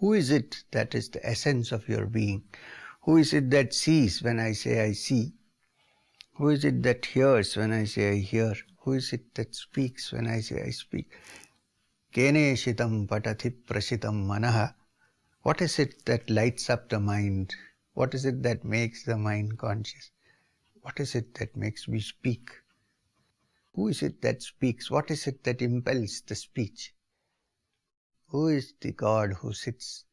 Who is it that is the essence of your being? Who is it that sees when I say I see? Who is it that hears when I say I hear? Who is it that speaks when I say I speak? Kene shitam patati prashitam manaha. What is it that lights up the mind? What is it that makes the mind conscious? What is it that makes me speak? Who is it that speaks? What is it that impels the speech? Who is the God who sits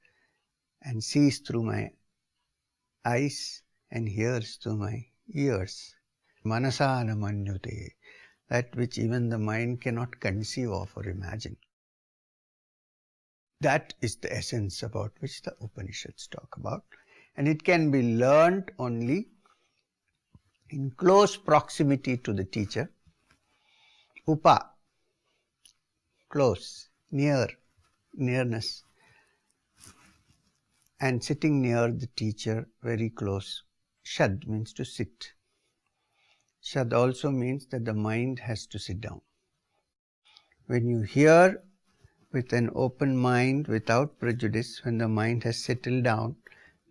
and sees through my eyes and hears through my ears? Manasana manyute, that which even the mind cannot conceive of or imagine. That is the essence about which the Upanishads talk about. And it can be learnt only in close proximity to the teacher. Upa, close, near, nearness. And sitting near the teacher, very close. Shad means to sit. Shad also means that the mind has to sit down. When you hear with an open mind, without prejudice, when the mind has settled down,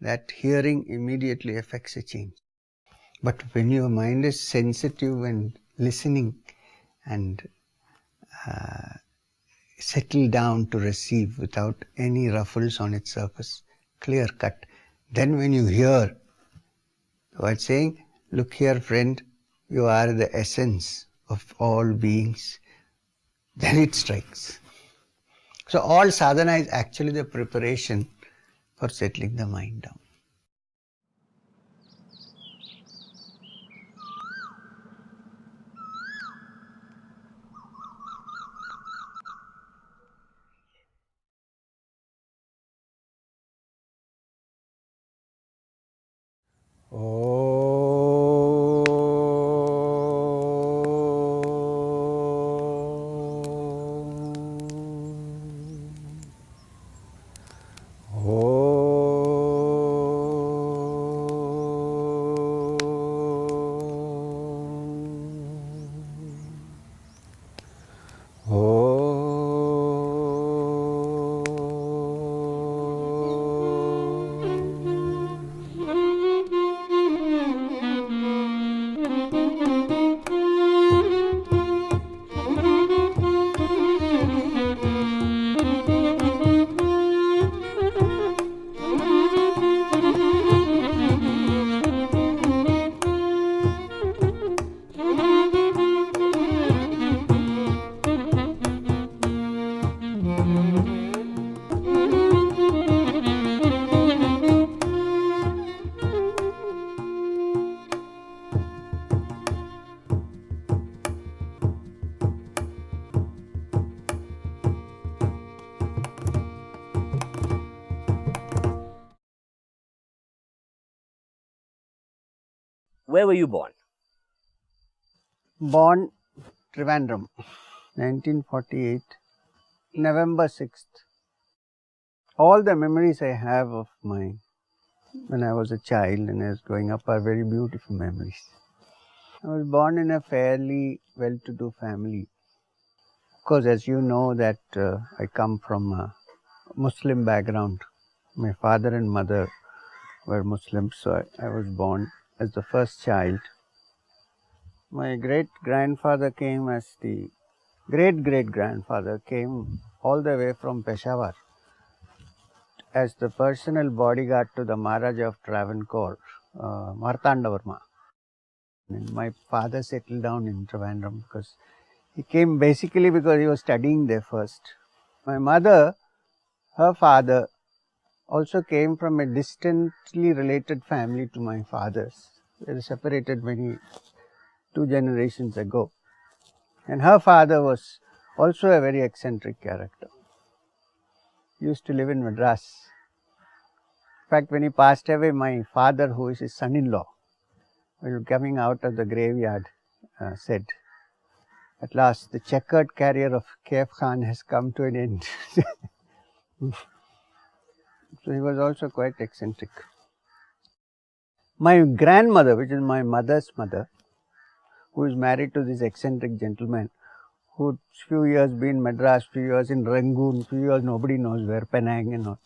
that hearing immediately affects a change. But when your mind is sensitive and listening and settled down to receive without any ruffles on its surface, clear cut, then when you hear, while saying, look here friend, you are the essence of all beings, then it strikes. So all sadhana is actually the preparation for settling the mind down. Where were you born? Born Trivandrum, 1948, November 6th. All the memories I have of when I was a child and I was growing up are very beautiful memories. I was born in a fairly well-to-do family. Of course, as you know that I come from a Muslim background. My father and mother were Muslims, so I was born as the first child. My great-grandfather came as the great-great-grandfather came all the way from Peshawar as the personal bodyguard to the Maharaja of Travancore, Martandavarma. And my father settled down in Trivandrum because he came basically because he was studying there first. My mother, her father, also came from a distantly related family to my father's. They were separated 2 generations ago. And her father was also a very eccentric character. He used to live in Madras. In fact, when he passed away, my father, who is his son-in-law, while coming out of the graveyard, said, "At last, the checkered career of Kaif Khan has come to an end." So he was also quite eccentric. My grandmother, which is my mother's mother, who is married to this eccentric gentleman, who few years been in Madras, few years in Rangoon, few years nobody knows where, Penang and all.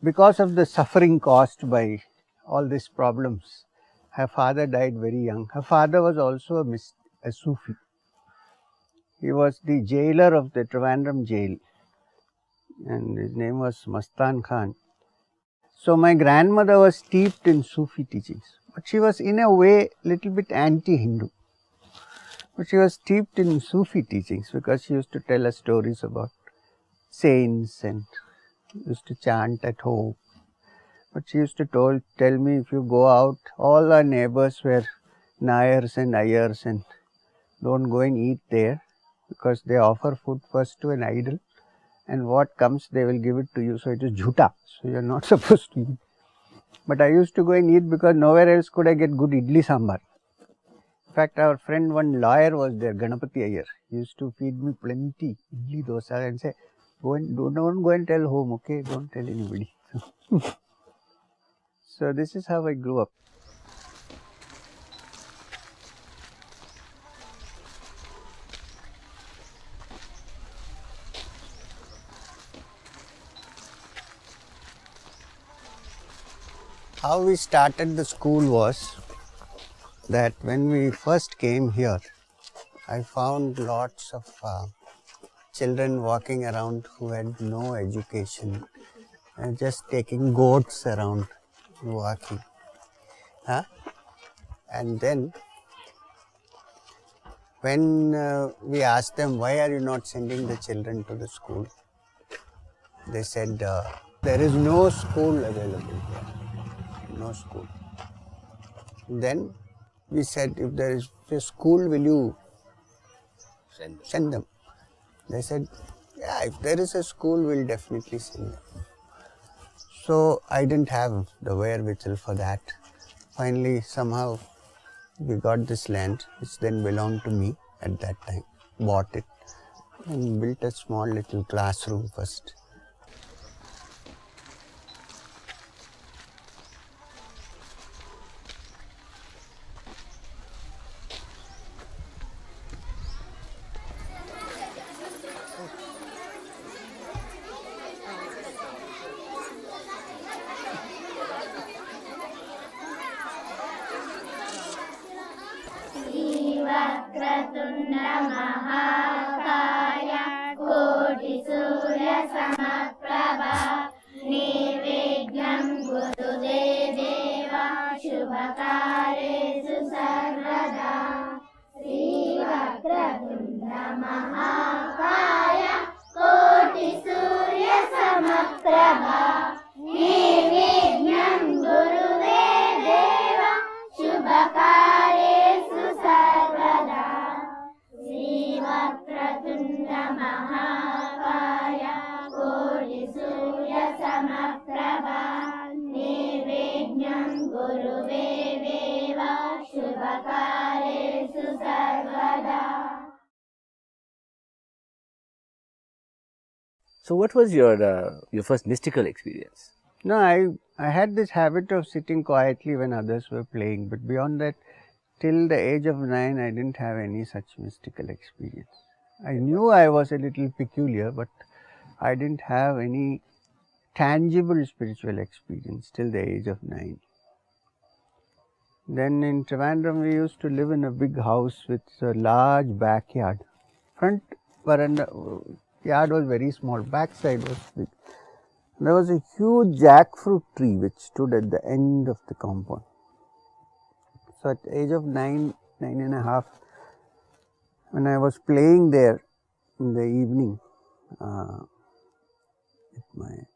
because of the suffering caused by all these problems, her father died very young. Her father was also a Sufi. He was the jailer of the Trivandrum jail, and his name was Mastan Khan. So my grandmother was steeped in Sufi teachings, but she was in a way little bit anti-Hindu. But she was steeped in Sufi teachings because she used to tell us stories about saints and used to chant at home. But she used to tell me, if you go out, all our neighbors were Nayars and Ayers, and don't go and eat there because they offer food first to an idol, and what comes they will give it to you, so it is jhuta, so you are not supposed to eat. But I used to go and eat because nowhere else could I get good idli sambar. In fact, our friend, one lawyer was there, Ganapati Iyer. He used to feed me plenty idli dosa and say, don't go and tell home, okay, don't tell anybody. So this is how I grew up. How we started the school was that when we first came here, I found lots of children walking around who had no education, and just taking goats around walking. And then when we asked them, why are you not sending the children to the school? They said, there is no school available here. No school. Then we said, if there is a school, will you send them? They said, yeah, if there is a school, we'll definitely send them. So I didn't have the wherewithal for that. Finally, somehow we got this land, which then belonged to me at that time, bought it and built a small little classroom first. So, what was your first mystical experience? No, I had this habit of sitting quietly when others were playing, but beyond that, till the age of 9, I didn't have any such mystical experience. I knew I was a little peculiar, but I didn't have any tangible spiritual experience till the age of 9. Then in Trivandrum, we used to live in a big house with a large backyard. Front veranda yard was very small, back side was big. There was a huge jackfruit tree which stood at the end of the compound. So at the age of 9 and a half, when I was playing there in the evening with my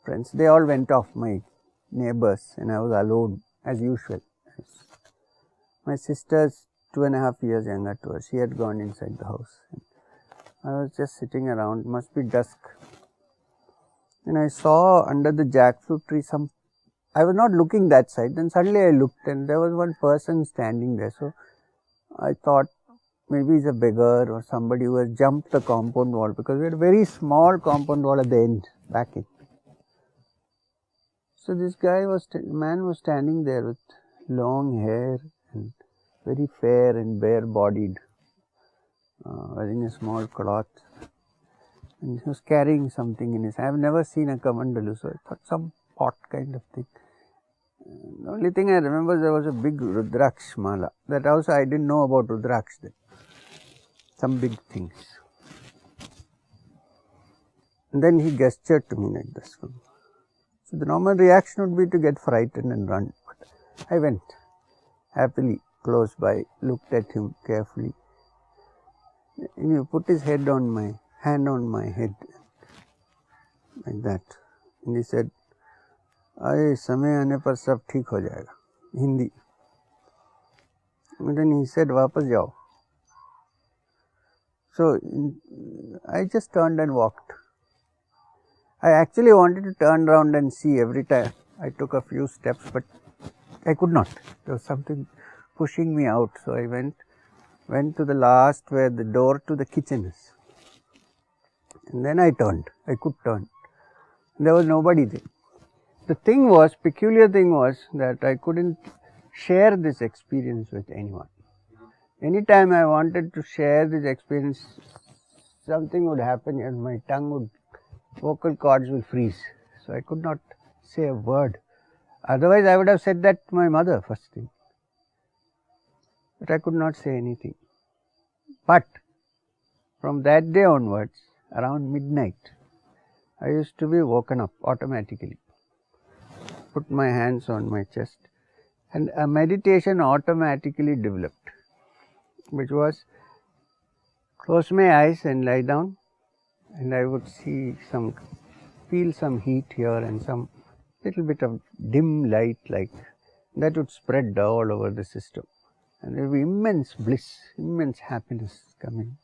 friends, they all went off, my neighbors, and I was alone as usual. My sister's 2.5 years younger to her, she had gone inside the house. I was just sitting around, must be dusk. And I saw under the jackfruit tree I was not looking that side, then suddenly I looked and there was one person standing there. So I thought maybe he's a beggar or somebody who has jumped the compound wall, because we had a very small compound wall at the end, back in. So this man was standing there with long hair and very fair and bare bodied, wearing a small cloth. and he was carrying something in his hand. I have never seen a kamandalu, so I thought some pot kind of thing. The only thing I remember, there was a big Rudraksh mala. That also I didn't know about Rudraksh then. Some big things. And then he gestured to me like this. So the normal reaction would be to get frightened and run. But I went happily close by, looked at him carefully. And he put his hand on my head like that. And he said, "Aye, समय आने पर सब ठीक हो जाएगा." Hindi. And then he said, "वापस जाओ." So I just turned and walked. I actually wanted to turn around and see every time. I took a few steps, but I could not. There was something pushing me out. So I went to the last where the door to the kitchen is. And then I turned. I could turn. There was nobody there. The peculiar thing was that I couldn't share this experience with anyone. Anytime I wanted to share this experience, something would happen and my vocal cords will freeze. So I could not say a word. Otherwise I would have said that to my mother first thing. But I could not say anything. But from that day onwards, around midnight, I used to be woken up automatically. Put my hands on my chest, and a meditation automatically developed, which was close my eyes and lie down, and I would feel some heat here and some little bit of dim light like that would spread all over the system, and there would be immense bliss, immense happiness coming.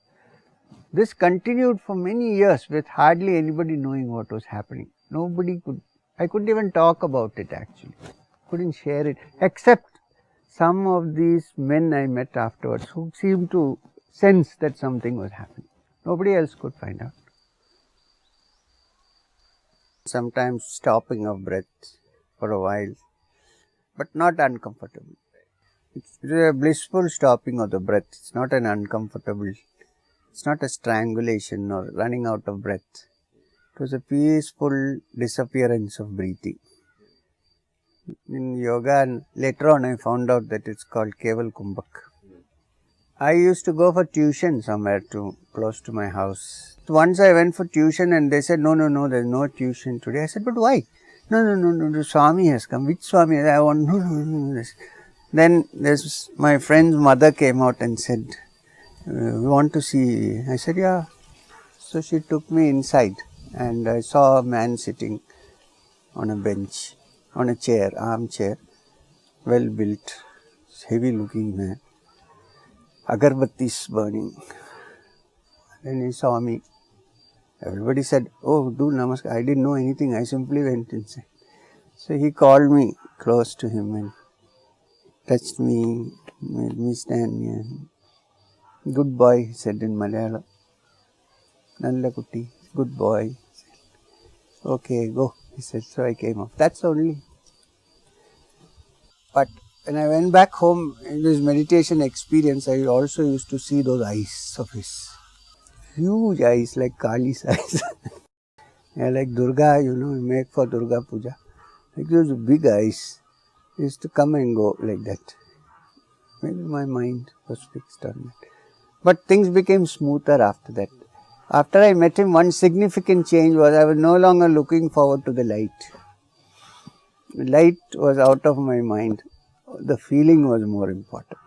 This continued for many years with hardly anybody knowing what was happening. I couldn't even talk about it actually. Couldn't share it, except some of these men I met afterwards who seemed to sense that something was happening. Nobody else could find out. Sometimes stopping of breath for a while, but not uncomfortable. It's a blissful stopping of the breath. It's not an uncomfortable. It's not a strangulation or running out of breath. It was a peaceful disappearance of breathing. In yoga, and later on I found out that it's called Keval Kumbhak. I used to go for tuition somewhere close to my house. Once I went for tuition and they said, no, there's no tuition today. I said, but why? No, the Swami has come. Which Swami? I want, no. Then my friend's mother came out and said, we want to see. I said, yeah. So she took me inside and I saw a man sitting on a bench, on a chair, armchair, well built, heavy looking man. Agarbattis burning. Then he saw me. Everybody said, oh, do namaskar. I didn't know anything. I simply went inside. So he called me close to him and touched me, made me stand near him. Good boy, he said in Malayalam. Nalla kutti, good boy. Okay, go, he said. So I came off. That's only. But when I went back home in this meditation experience, I also used to see those eyes of his. Huge eyes like Kali's eyes. Yeah, like Durga, make for Durga Puja. Like those big eyes. He used to come and go like that. Maybe my mind was fixed on that. But things became smoother after that. After I met him, one significant change was I was no longer looking forward to the light. The light was out of my mind. The feeling was more important.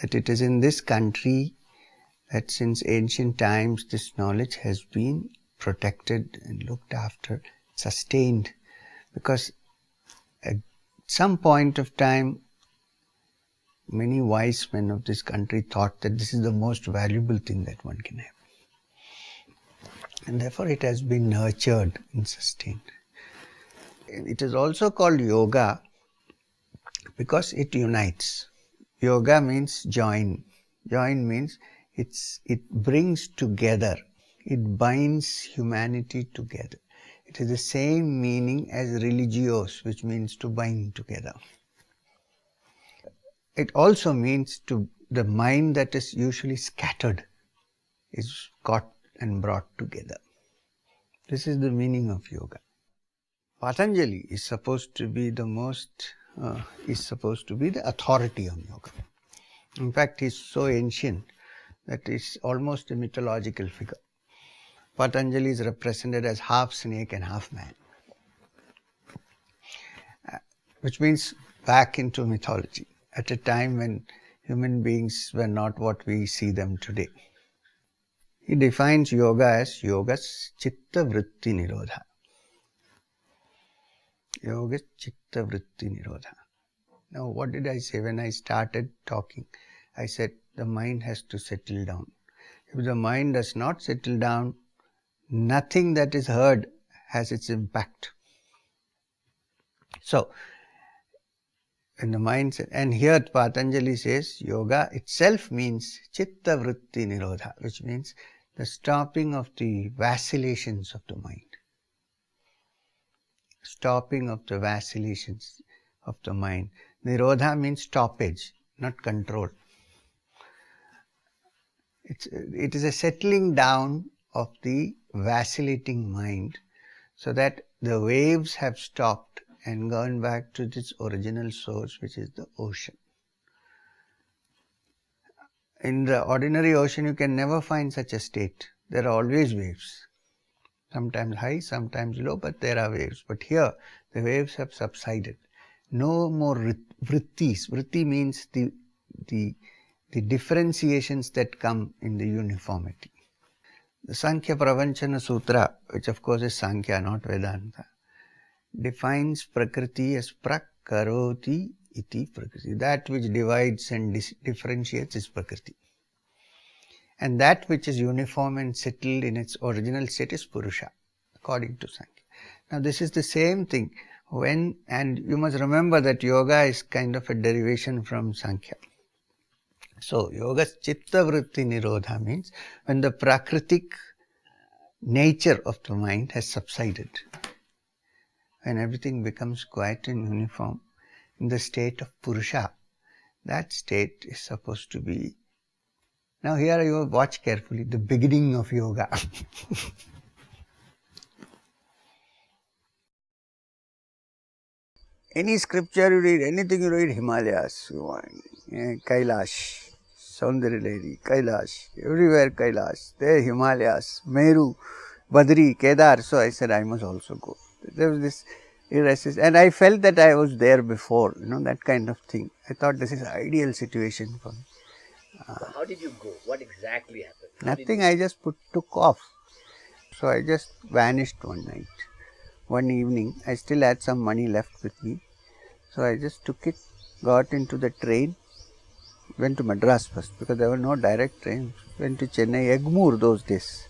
that it is in this country that since ancient times this knowledge has been protected and looked after, sustained, because at some point of time many wise men of this country thought that this is the most valuable thing that one can have, and therefore it has been nurtured and sustained. It is also called yoga because it unites. Yoga means join. Join means it brings together, it binds humanity together. It is the same meaning as religios, which means to bind together. It also means to the mind that is usually scattered is caught and brought together. This is the meaning of yoga. Patanjali is supposed to be the authority on yoga. In fact, he is so ancient that he is almost a mythological figure. Patanjali is represented as half snake and half man, which means back into mythology, at a time when human beings were not what we see them today. He defines yoga as yogas chitta vritti nirodha. Yoga chitta vritti nirodha. Now, what did I say when I started talking? I said the mind has to settle down. If the mind does not settle down, nothing that is heard has its impact. So, when the mind, and here Patanjali says yoga itself means chitta vritti nirodha, which means the stopping of the vacillations of the mind. Stopping of the vacillations of the mind. Nirodha means stoppage, not control. It is a settling down of the vacillating mind so that the waves have stopped and gone back to its original source, which is the ocean. In the ordinary ocean, you can never find such a state. There are always waves. Sometimes high, sometimes low, but there are waves. But here, the waves have subsided. No more vrittis. Vritti means the differentiations that come in the uniformity. The Sankhya Pravanchana Sutra, which of course is Sankhya, not Vedanta, defines Prakriti as prakaroti iti Prakriti. That which divides and differentiates is Prakriti. And that which is uniform and settled in its original state is Purusha, according to Sankhya. Now this is the same thing and you must remember that yoga is kind of a derivation from Sankhya. So, yoga chitta vritti nirodha means when the prakritic nature of the mind has subsided, when everything becomes quiet and uniform in the state of Purusha, that state is supposed to be. Now here you watch carefully the beginning of yoga. Any scripture you read, anything you read, Himalayas, you want, Kailash, Saundari Lady, Kailash, everywhere Kailash, there Himalayas, Meru, Badri, Kedar. So I said I must also go. There was this irresistible, and I felt that I was there before, that kind of thing. I thought this is ideal situation for me. So how did you go? What exactly happened? Nothing, I just took off. So I just vanished one night. One evening, I still had some money left with me. So I just took it, got into the train, went to Madras first because there were no direct trains. Went to Chennai, Egmore those days.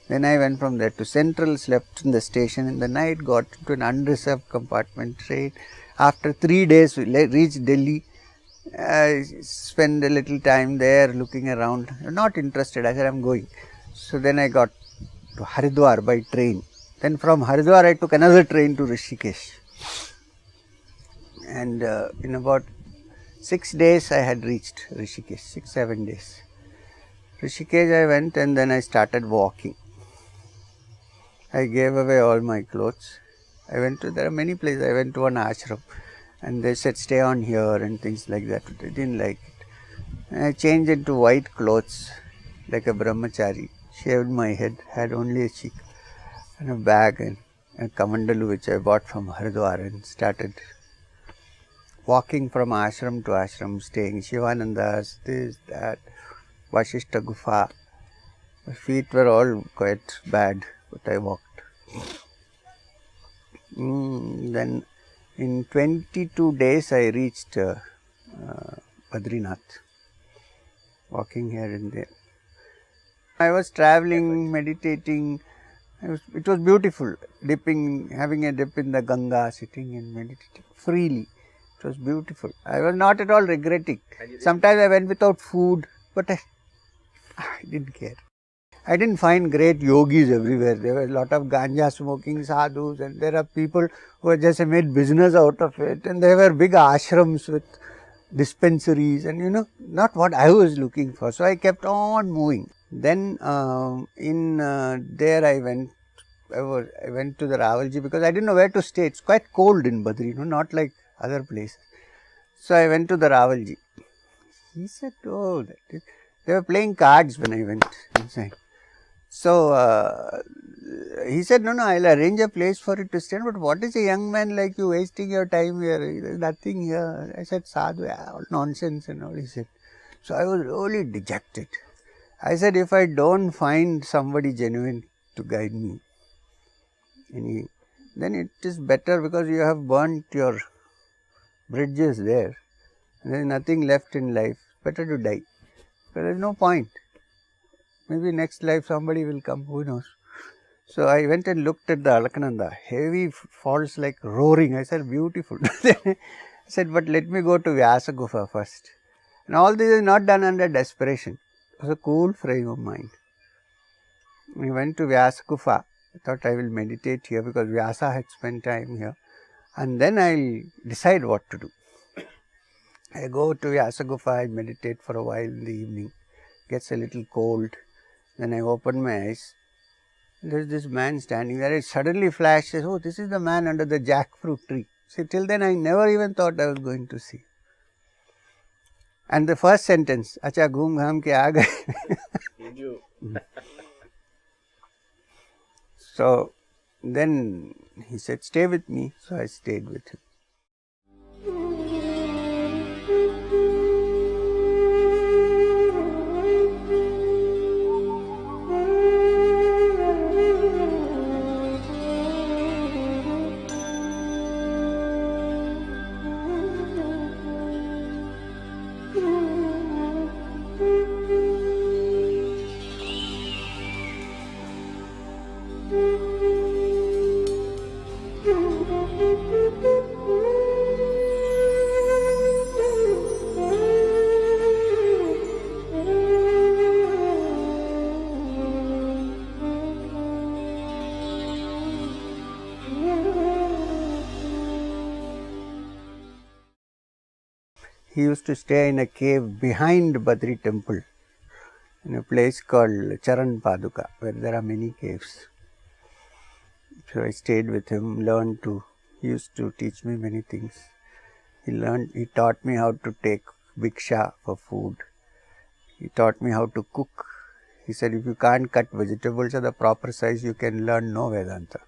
Then I went from there to Central, slept in the station in the night, got into an unreserved compartment train. After 3 days, we reached Delhi. I spent a little time there looking around. Not interested, I said I am going. So then I got to Haridwar by train. Then from Haridwar I took another train to Rishikesh. And in about 6 days I had reached Rishikesh, 6-7 days. Rishikesh I went and then I started walking. I gave away all my clothes. There are many places, I went to an ashram and they said stay on here and things like that. I didn't like it. And I changed into white clothes like a brahmachari, shaved my head, had only a cheek and a bag and a kamandalu which I bought from Haridwar and started walking from ashram to ashram, staying Shivanandas, this, that, Vashishta Gufa. My feet were all quite bad, but I walked. Then in 22 days I reached Badrinath, walking here and there. I was traveling, meditating. It was beautiful, having a dip in the Ganga, sitting and meditating freely. It was beautiful. I was not at all regretting. Sometimes I went without food, but I didn't care. I didn't find great yogis everywhere. There were a lot of ganja smoking sadhus, and there are people who just made business out of it. And there were big ashrams with dispensaries, and not what I was looking for. So I kept on moving. Then there I went to the Ravalji because I didn't know where to stay. It's quite cold in Badri, not like other places. So I went to the Ravalji. He said, "Oh, they were playing cards when I went inside." So he said, "No, I'll arrange a place for it to stay. But what is a young man like you wasting your time here? There's nothing here." I said, "Sadhu, all nonsense and all." He said. So I was really dejected. I said, if I don't find somebody genuine to guide me, then it is better because you have burnt your bridges there. There is nothing left in life. Better to die. But there is no point. Maybe next life somebody will come, who knows. So I went and looked at the Alaknanda. Heavy falls like roaring. I said, beautiful. I said, but let me go to Vyasa Gufa first. And all this is not done under desperation. It was a cool frame of mind. We went to Vyasa Gufa. I thought I will meditate here because Vyasa had spent time here. And then I will decide what to do. I go to Vyasa Gufa, I meditate for a while in the evening. Gets a little cold. Then I open my eyes. There is this man standing there. It suddenly flashes, oh, this is the man under the jackfruit tree. See, till then I never even thought I was going to see. And the first sentence, "Acha ghum gham ke aa gaye." So then he said, "Stay with me." So I stayed with him. He used to stay in a cave behind Badri temple in a place called Charan Paduka, where there are many caves. So I stayed with him, he used to teach me many things. He taught me how to take bhiksha for food. He taught me how to cook. He said, if you can't cut vegetables at the proper size, you can learn no Vedanta.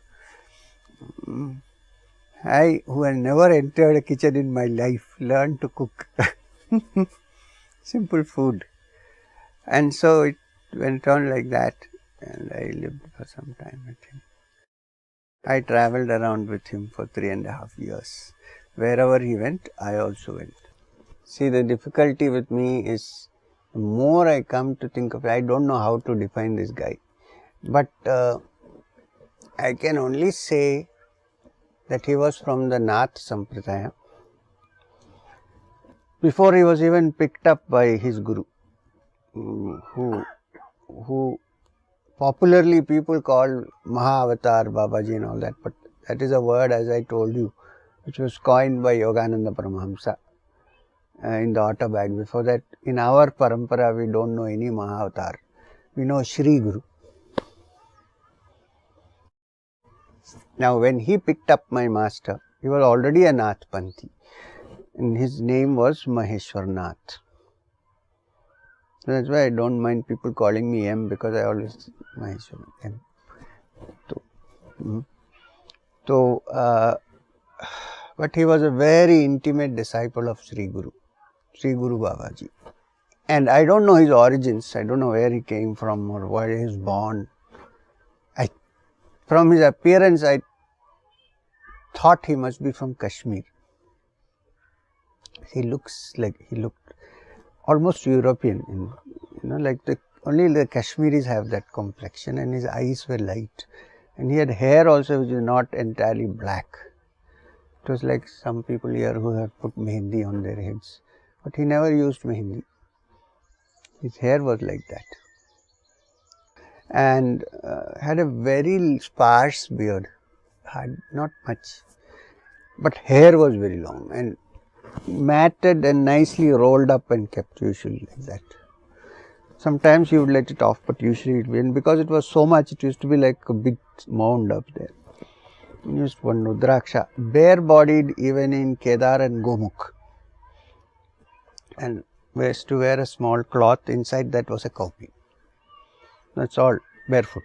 I, who had never entered a kitchen in my life, learned to cook. Simple food. And so it went on like that, and I lived for some time with him. I travelled around with him for 3.5 years. Wherever he went, I also went. See, the difficulty with me is, the more I come to think of it, I don't know how to define this guy. But I can only say that he was from the Nath Sampradaya before he was even picked up by his guru, who popularly people call Mahavatar Babaji and all that, but that is a word, as I told you, which was coined by Yogananda Paramahamsa in the Auto Bag. Before that, in our parampara, we don't know any Mahavatar. We know Shri Guru. Now, when he picked up my master, he was already a Nath Panthi, and his name was Maheshwar Nath. So that's why I don't mind people calling me M, because I always Maheshwar M. So But he was a very intimate disciple of Sri Guru Babaji. And I don't know his origins, I don't know where he came from or where he was born. From his appearance, I thought he must be from Kashmir. He looked almost European, like only the Kashmiris have that complexion, and his eyes were light. And he had hair also which is not entirely black. It was like some people here who have put mehendi on their heads. But he never used mehendi. His hair was like that. And had a very sparse beard, had not much. But hair was very long and matted and nicely rolled up and kept usually like that. Sometimes he would let it off, but usually it went, because it was so much, it used to be like a big mound up there. He used one Rudraksha, bare-bodied even in Kedar and Gomukh, and used to wear a small cloth, inside that was a cowpea. That's all, barefoot.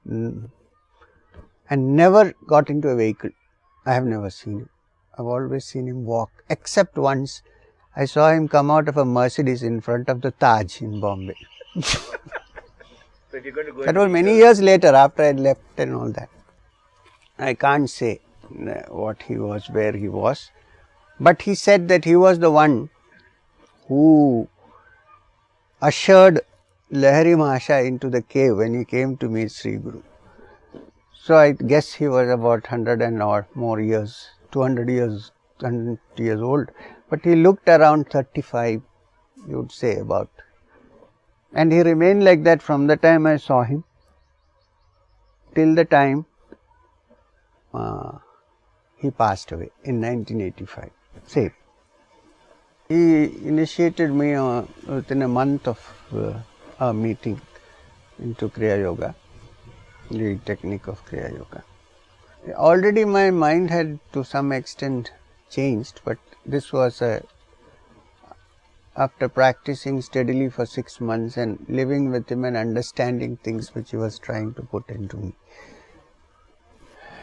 And never got into a vehicle. I have never seen him. I've always seen him walk, except once I saw him come out of a Mercedes in front of the Taj in Bombay. That was many years later, after I had left and all that. I can't say what he was, where he was, but he said that he was the one who ushered Lahari Mahasaya into the cave when he came to meet Sri Guru. So I guess he was about 100 and or more years, 200 years, 100 years old. But he looked around 35, you would say about. And he remained like that from the time I saw him till the time he passed away in 1985. Same. He initiated me within a month of a meeting into Kriya Yoga, the technique of Kriya Yoga. Already my mind had to some extent changed, but this was after practicing steadily for 6 months and living with him and understanding things which he was trying to put into me.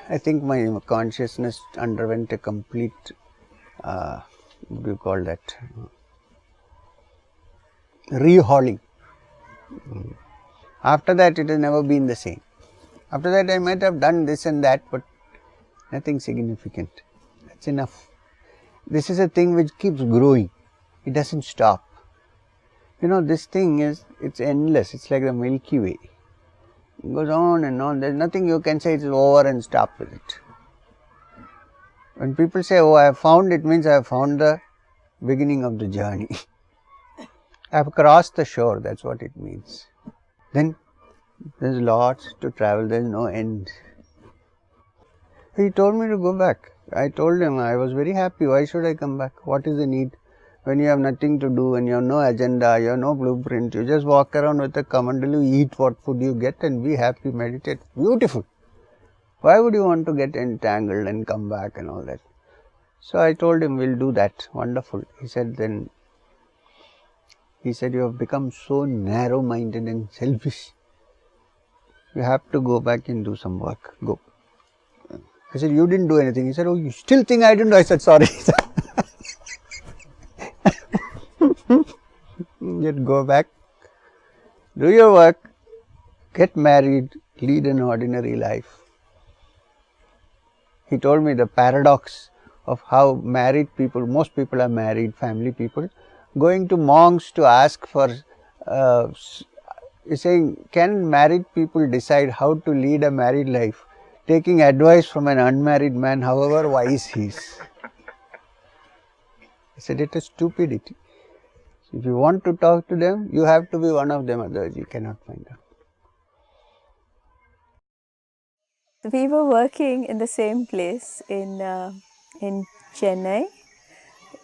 I think my consciousness underwent a complete, what do you call that, rehauling. After that it has never been the same. After that I might have done this and that, but nothing significant. That's enough. This is a thing which keeps growing. It doesn't stop. This thing it's endless. It's like the Milky Way. It goes on and on. There's nothing you can say it's over and stop with it. When people say, oh, I have found, it means I have found the beginning of the journey. I have crossed the shore, that's what it means. Then there's lots to travel, there's no end. He told me to go back. I told him I was very happy. Why should I come back? What is the need? When you have nothing to do and you have no agenda, you have no blueprint, you just walk around with a kamandalu, eat what food you get and be happy, meditate. Beautiful. Why would you want to get entangled and come back and all that? So I told him, we'll do that. Wonderful. He said, you have become so narrow-minded and selfish. You have to go back and do some work. Go. I said, you didn't do anything. He said, oh, you still think I didn't do? I said, sorry. Just go back, do your work, get married, lead an ordinary life. He told me the paradox of how married people, most people are married, family people, going to monks to ask for, he's saying, can married people decide how to lead a married life, taking advice from an unmarried man, however wise he is? I said, it is stupidity. If you want to talk to them, you have to be one of them, otherwise you cannot find out. We were working in the same place in Chennai,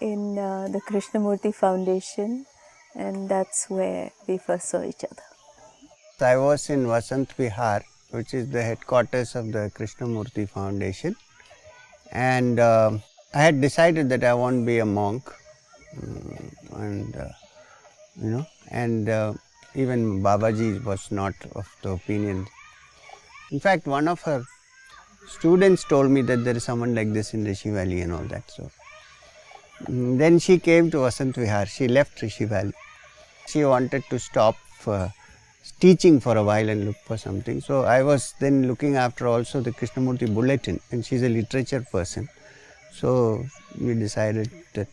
in the Krishnamurti Foundation, and that's where we first saw each other. I was in Vasant Vihar, which is the headquarters of the Krishnamurti Foundation, and I had decided that I won't be a monk. And even Babaji was not of the opinion. In fact, one of her students told me that there is someone like this in Rishi Valley and all that. So then she came to Vasant Vihar. She left Rishi Valley. She wanted to stop teaching for a while and look for something. So I was then looking after also the Krishnamurti Bulletin, and she's a literature person. So we decided that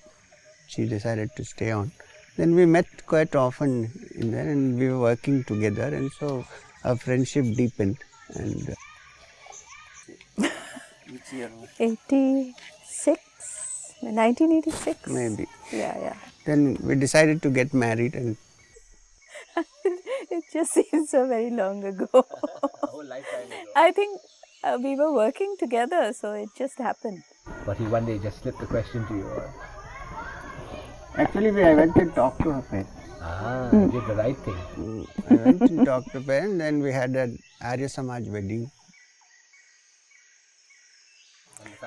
she decided to stay on. Then we met quite often in there, and we were working together, and so our friendship deepened. And 86, 1986. maybe. Yeah. Then we decided to get married, and It just seems so very long ago. A whole lifetime ago. I think we were working together, so it just happened. But he one day just slipped the question to you. actually I went and talked to her parents. You did the right thing. I went and talked to her parents, then we had an Arya Samaj wedding.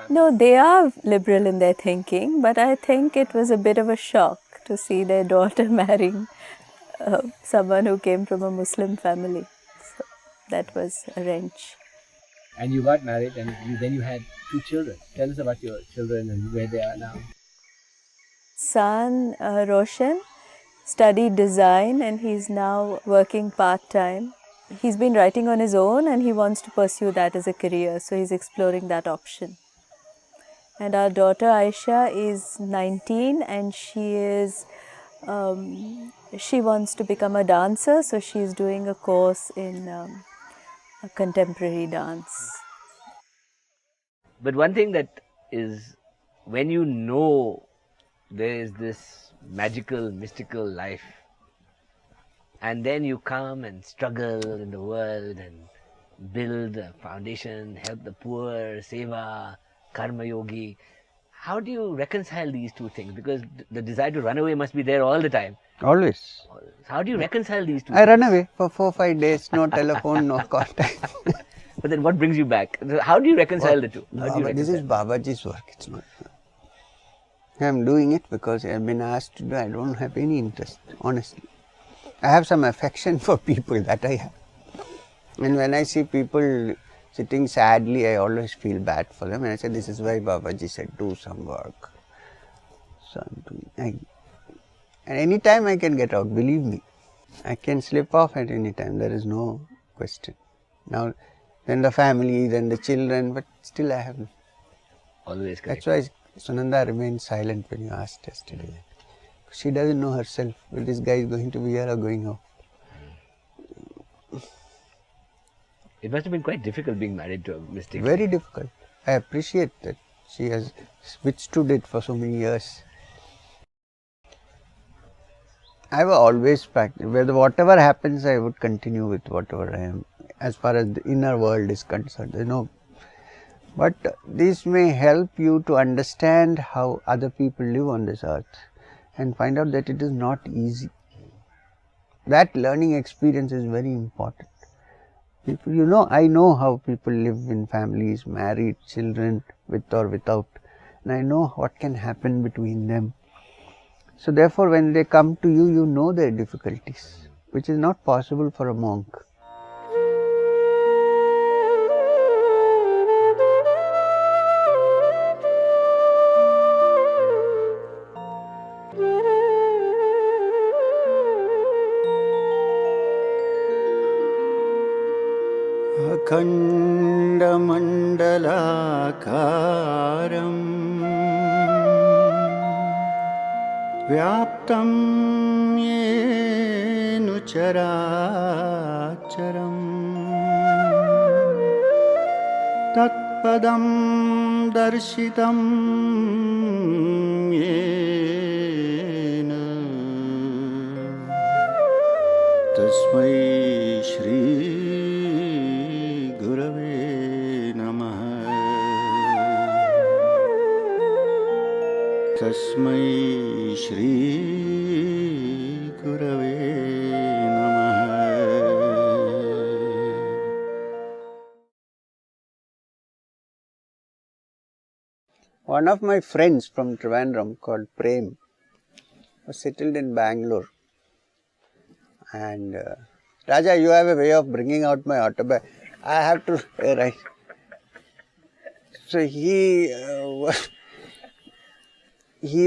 No, they are liberal in their thinking, but I think it was a bit of a shock to see their daughter marrying someone who came from a Muslim family. So that was a wrench. And you got married, and then you had 2 children. Tell us about your children and where they are now. Son Roshan studied design and he's now working part-time. He's been writing on his own and he wants to pursue that as a career, so he's exploring that option. And our daughter Aisha is 19 and she wants to become a dancer, so she's doing a course in a contemporary dance. But one thing that is, when you know there is this magical, mystical life, and then you come and struggle in the world and build a foundation, help the poor, seva, karma yogi. How do you reconcile these two things? Because the desire to run away must be there all the time. Always. How do you reconcile these two I things? run away for 4-5 days, no telephone, no contact. But then what brings you back? How do you reconcile the two? How do you This is reconcile? Babaji's work, it's not. I am doing it because I have been asked to do. I don't have any interest, honestly. I have some affection for people, that I have. And when I see people sitting sadly, I always feel bad for them. And I said, this is why Babaji said, do some work. So I'm doing. And any time I can get out, believe me. I can slip off at any time, there is no question. Now, then the family, then the children, but still I have. Always correct. That's why Sunanda remained silent when you asked yesterday. She doesn't know herself whether this guy is going to be here or going home. It must have been quite difficult being married to a mystic. Very difficult. I appreciate that she has withstood it for so many years. I have always practiced, whatever happens, I would continue with whatever I am, as far as the inner world is concerned, But this may help you to understand how other people live on this earth and find out that it is not easy. That learning experience is very important. People, I know how people live in families, married, children, with or without, and I know what can happen between them. So therefore, when they come to you, you know their difficulties, which is not possible for a monk. Akhandamandalakaram Vyaptam yenu characharam Tatpadam darshitam yena Tasmai Shri Tasmai Shri Gurave Namaha. One of my friends from Trivandrum called Prem was settled in Bangalore. And Raja, you have a way of bringing out my autobiography. I have to write. So he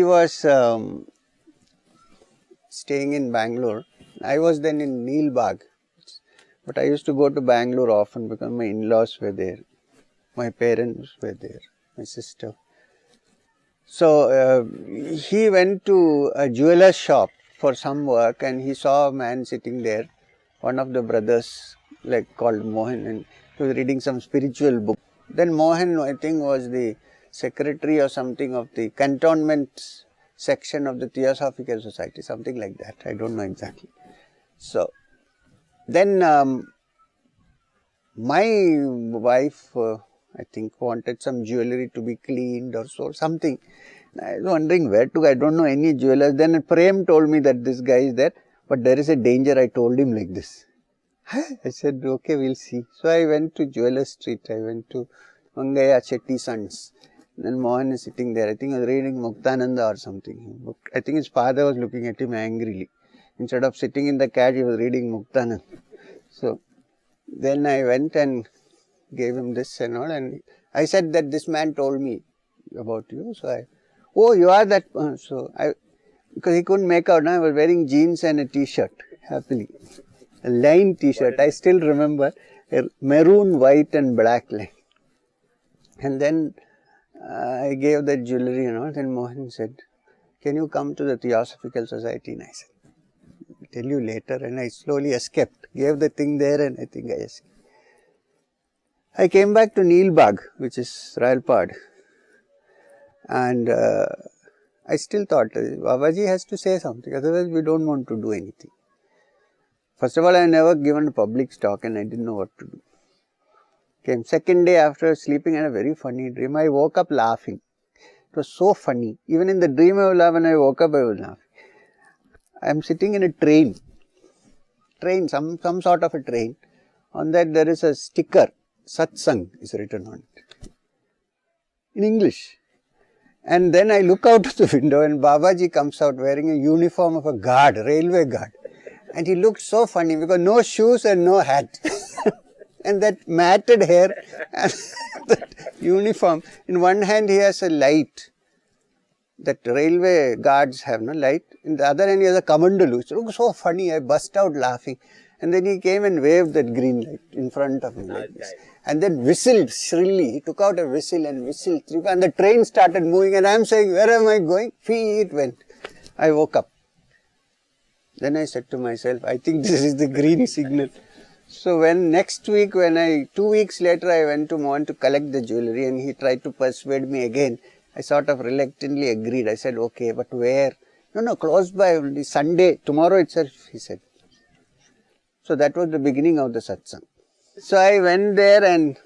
was staying in Bangalore. I was then in Neelbagh, but I used to go to Bangalore often because my in-laws were there, my parents were there, my sister. So he went to a jeweler's shop for some work, and he saw a man sitting there, one of the brothers, like called Mohan, and he was reading some spiritual book. Then Mohan, I think, was the secretary or something of the cantonment section of the Theosophical Society, something like that. I don't know exactly. So then my wife, I think, wanted some jewelry to be cleaned or so, something. I was wondering where to go. I don't know any jewelers. Then Prem told me that this guy is there, but there is a danger. I told him like this. I said, okay, we'll see. So I went to Jeweler Street. I went to Mangaya Chetty Sons. Then Mohan is sitting there. I think he was reading Muktananda or something. I think his father was looking at him angrily. Instead of sitting in the cage, he was reading Muktananda. So then I went and gave him this and all. And I said that this man told me about you. So oh, you are that. Because he couldn't make out. Now I was wearing jeans and a t-shirt, happily. A line t-shirt. I still remember a maroon, white and black line. And then I gave that jewelry and all. Then Mohan said, can you come to the Theosophical Society? And I said, I'll tell you later. And I slowly escaped. Gave the thing there and I think I escaped. I came back to Neelbagh, which is Rayalpad. And I still thought, Babaji has to say something. Otherwise, we don't want to do anything. First of all, I never given a public talk and I didn't know what to do. Came second day after sleeping, I had a very funny dream. I woke up laughing. It was so funny. Even in the dream I was laughing. When I woke up, I was laughing. I am sitting in a train, some sort of a train. On that there is a sticker, Satsang is written on it, in English. And then I look out of the window and Babaji comes out wearing a uniform of a guard, railway guard. And he looked so funny because no shoes and no hat. And that matted hair and that uniform. In one hand he has a light. That railway guards have no light. In the other hand he has a kamandalu. It looked so funny. I burst out laughing. And then he came and waved that green light in front of me like this. And then whistled shrilly. He took out a whistle and whistled. And the train started moving and I am saying, where am I going? It went. I woke up. Then I said to myself, I think this is the green signal. So next week, 2 weeks later, I went to Mohan to collect the jewelry and he tried to persuade me again. I sort of reluctantly agreed. I said, okay, but where? No, close by, only Sunday, tomorrow itself, he said. So that was the beginning of the satsang. So I went there and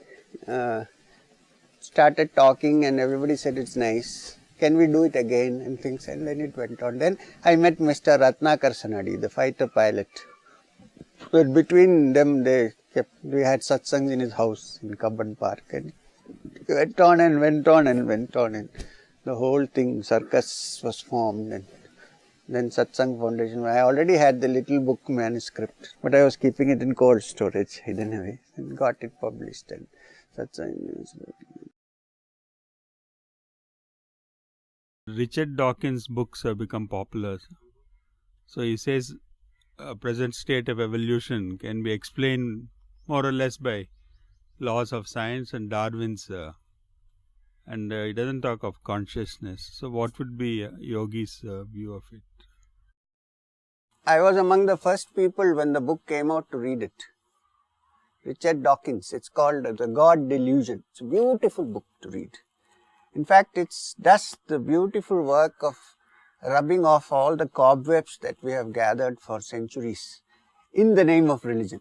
started talking and everybody said it's nice. Can we do it again? And things, and then it went on. Then I met Mr. Ratnakar Sanadi, the fighter pilot. But between them, we had satsangs in his house in Kabban Park. And it went on and went on and went on. And the whole thing, circus was formed. And then Satsang Foundation. I already had the little book manuscript, but I was keeping it in cold storage, hidden away, and got it published. And Satsang. Richard Dawkins' books have become popular. So he says a present state of evolution can be explained more or less by laws of science and Darwin's, and he doesn't talk of consciousness. So what would be Yogi's view of it? I was among the first people when the book came out to read it. Richard Dawkins, it's called The God Delusion. It's a beautiful book to read. In fact, it does the beautiful work of rubbing off all the cobwebs that we have gathered for centuries in the name of religion.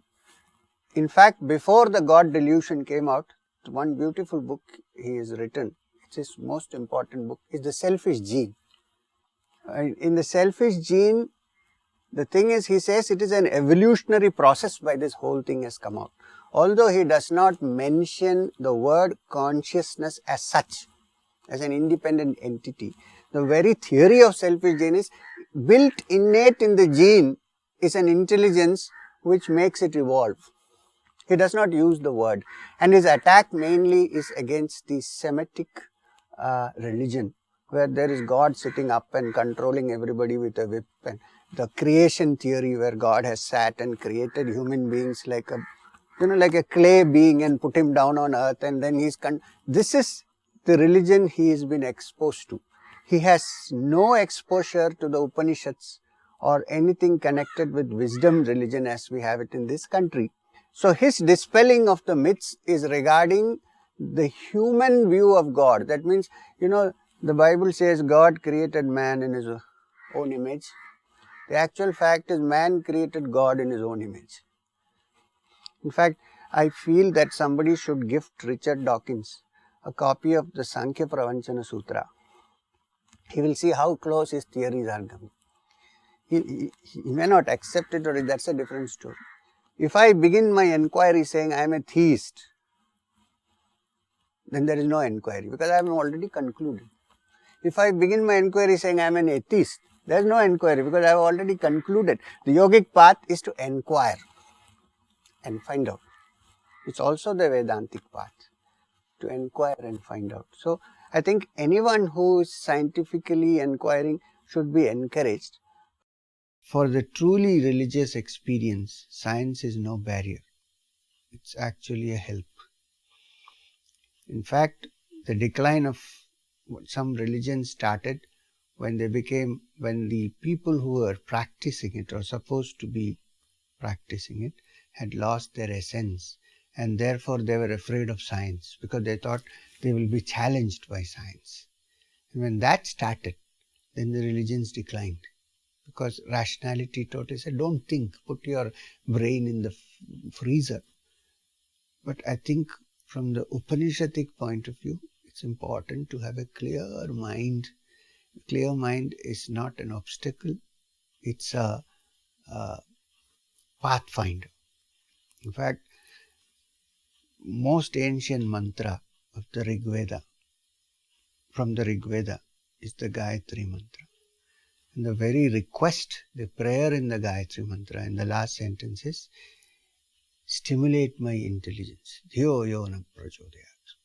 In fact, before The God Delusion came out, one beautiful book he has written, it's his most important book, is The Selfish Gene. In The Selfish Gene, the thing is, he says it is an evolutionary process by this whole thing has come out. Although he does not mention the word consciousness as such, as an independent entity, the very theory of selfish gene is built innate in the gene is an intelligence which makes it evolve. He does not use the word. And his attack mainly is against the Semitic religion, where there is God sitting up and controlling everybody with a whip, and the creation theory where God has sat and created human beings like a, like a clay being and put him down on earth, and then this is the religion he has been exposed to. He has no exposure to the Upanishads or anything connected with wisdom religion as we have it in this country. So his dispelling of the myths is regarding the human view of God. That means, the Bible says God created man in his own image. The actual fact is man created God in his own image. In fact, I feel that somebody should gift Richard Dawkins a copy of the Sankhya Pravanchana Sutra. He will see how close his theories are coming. He may not accept it, or that's a different story. If I begin my enquiry saying I am a theist, then there is no enquiry, because I have already concluded. If I begin my enquiry saying I am an atheist, there is no enquiry, because I have already concluded. The yogic path is to enquire and find out. It's also the Vedantic path, to enquire and find out. So I think anyone who is scientifically inquiring should be encouraged. For the truly religious experience, science is no barrier. It's actually a help. In fact, the decline of some religions started when the people who were practicing it, or supposed to be practicing it, had lost their essence, and therefore they were afraid of science, because they thought they will be challenged by science. And when that started, then the religions declined, because rationality totally said, don't think, put your brain in the freezer. But I think from the Upanishadic point of view, it's important to have a clear mind. A clear mind is not an obstacle, it's a pathfinder. In fact, most ancient mantra of the Rig Veda, from the Rig Veda, is the Gayatri mantra. And the very request, the prayer in the Gayatri mantra, in the last sentence is, stimulate my intelligence. Dhyo yo na prachodayat.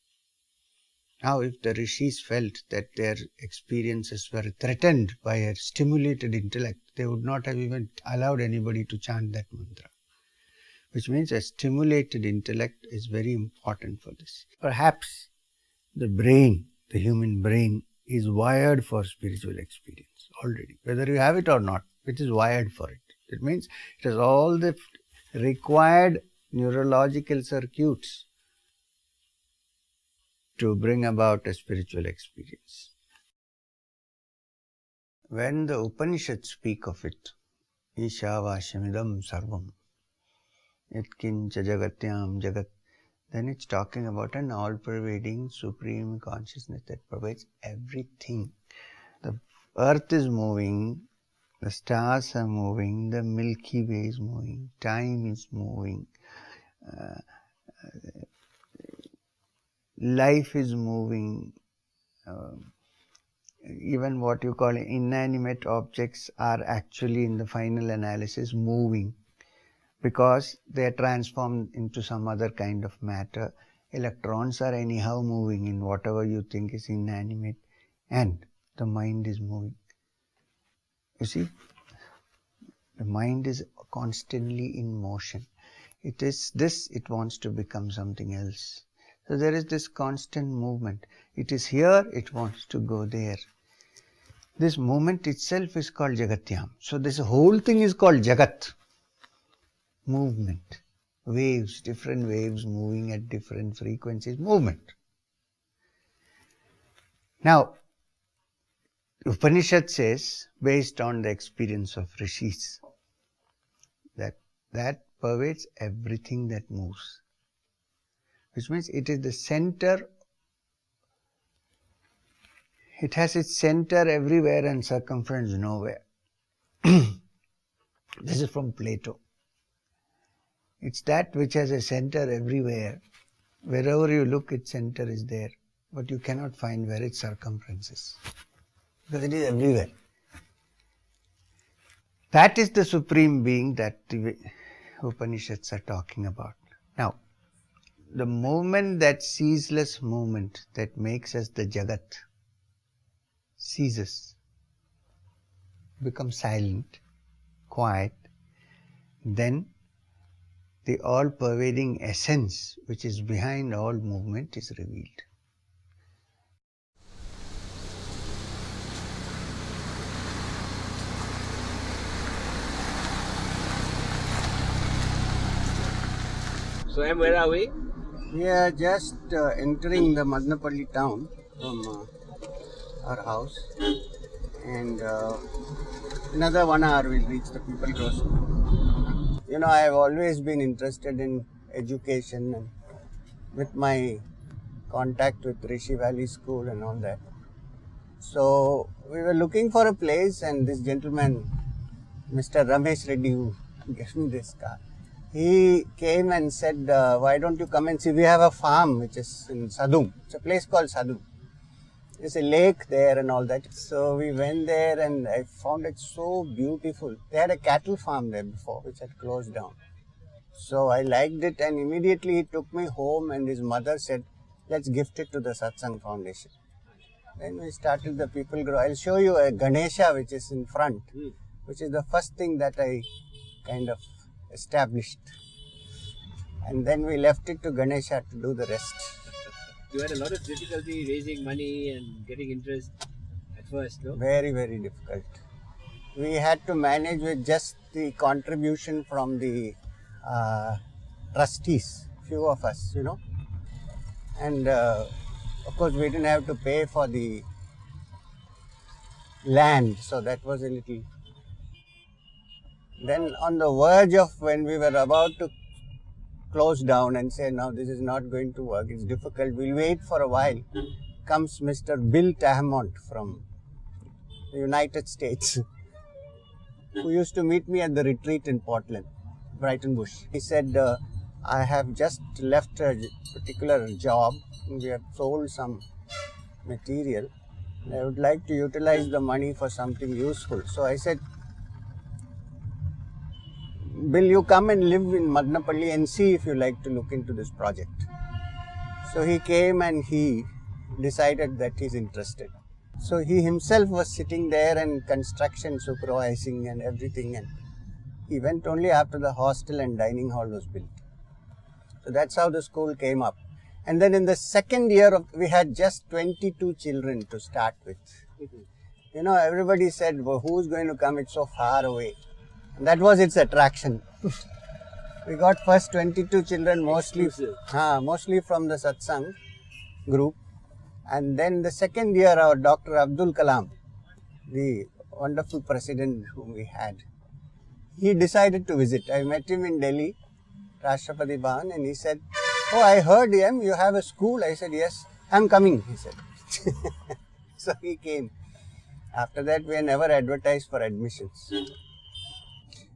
Now, if the rishis felt that their experiences were threatened by a stimulated intellect, they would not have even allowed anybody to chant that mantra. Which means a stimulated intellect is very important for this. Perhaps the brain, the human brain, is wired for spiritual experience already. Whether you have it or not, it is wired for it. It means it has all the required neurological circuits to bring about a spiritual experience. When the Upanishads speak of it, Ishavashamidam sarvam, yatkincha jagatyam jagat, then it's talking about an all-pervading supreme consciousness that pervades everything. The earth is moving, the stars are moving, the Milky Way is moving, time is moving, life is moving, even what you call inanimate objects are actually in the final analysis moving, because they are transformed into some other kind of matter. Electrons are anyhow moving in whatever you think is inanimate, and the mind is moving. You see, the mind is constantly in motion. It is this, it wants to become something else. So there is this constant movement. It is here, it wants to go there. This movement itself is called Jagatyam. So this whole thing is called Jagat. Movement. Waves, different waves moving at different frequencies. Movement. Now, Upanishad says, based on the experience of rishis, that pervades everything that moves. Which means it is the center, it has its center everywhere and circumference nowhere. This is from Plato. It's that which has a center everywhere. Wherever you look, its center is there. But you cannot find where its circumference is, because it is everywhere. That is the supreme being that the Upanishads are talking about. Now, the movement, that ceaseless movement that makes us the Jagat, ceases, becomes silent, quiet, then the all-pervading essence which is behind all movement is revealed. So, where are we? We are just entering the Madanapalle town from our house, and another 1 hour we'll reach the people cross. You know, I have always been interested in education, and with my contact with Rishi Valley School and all that. So we were looking for a place, and this gentleman, Mr. Ramesh Reddy, who gave me this car, he came and said, why don't you come and see? We have a farm which is in Sadum. It's a place called Sadum. There's a lake there and all that. So we went there, and I found it so beautiful. They had a cattle farm there before, which had closed down. So I liked it, and immediately he took me home, and his mother said, let's gift it to the Satsang Foundation. Then we started the People Grow. I'll show you a Ganesha which is in front, which is the first thing that I kind of established. And then we left it to Ganesha to do the rest. You had a lot of difficulty raising money and getting interest at first, no? Very, very difficult. We had to manage with just the contribution from the trustees, few of us, you know. And of course, we didn't have to pay for the land, so that was a little. Then on the verge of when we were about to close down and say, no, this is not going to work, it's difficult, we'll wait for a while, comes Mr. Bill Tahamont from the United States, who used to meet me at the retreat in Portland, Brighton Bush. He said, I have just left a particular job, we have sold some material, and I would like to utilize the money for something useful. So I said, Bill, you come and live in Madanapalle and see if you like to look into this project. So he came and he decided that he's interested. So he himself was sitting there and construction supervising and everything, and he went only after the hostel and dining hall was built. So that's how the school came up. And then in the second year, we had just 22 children to start with. You know, everybody said, well, who's going to come? It's so far away. And that was its attraction. We got first 22 children, mostly from the Satsang group. And then the second year, our Dr. Abdul Kalam, the wonderful president whom we had, he decided to visit. I met him in Delhi, Rashtrapati Bhavan, and he said, oh, I heard him, you have a school. I said, yes, I'm coming, he said. So he came. After that, we never advertised for admissions.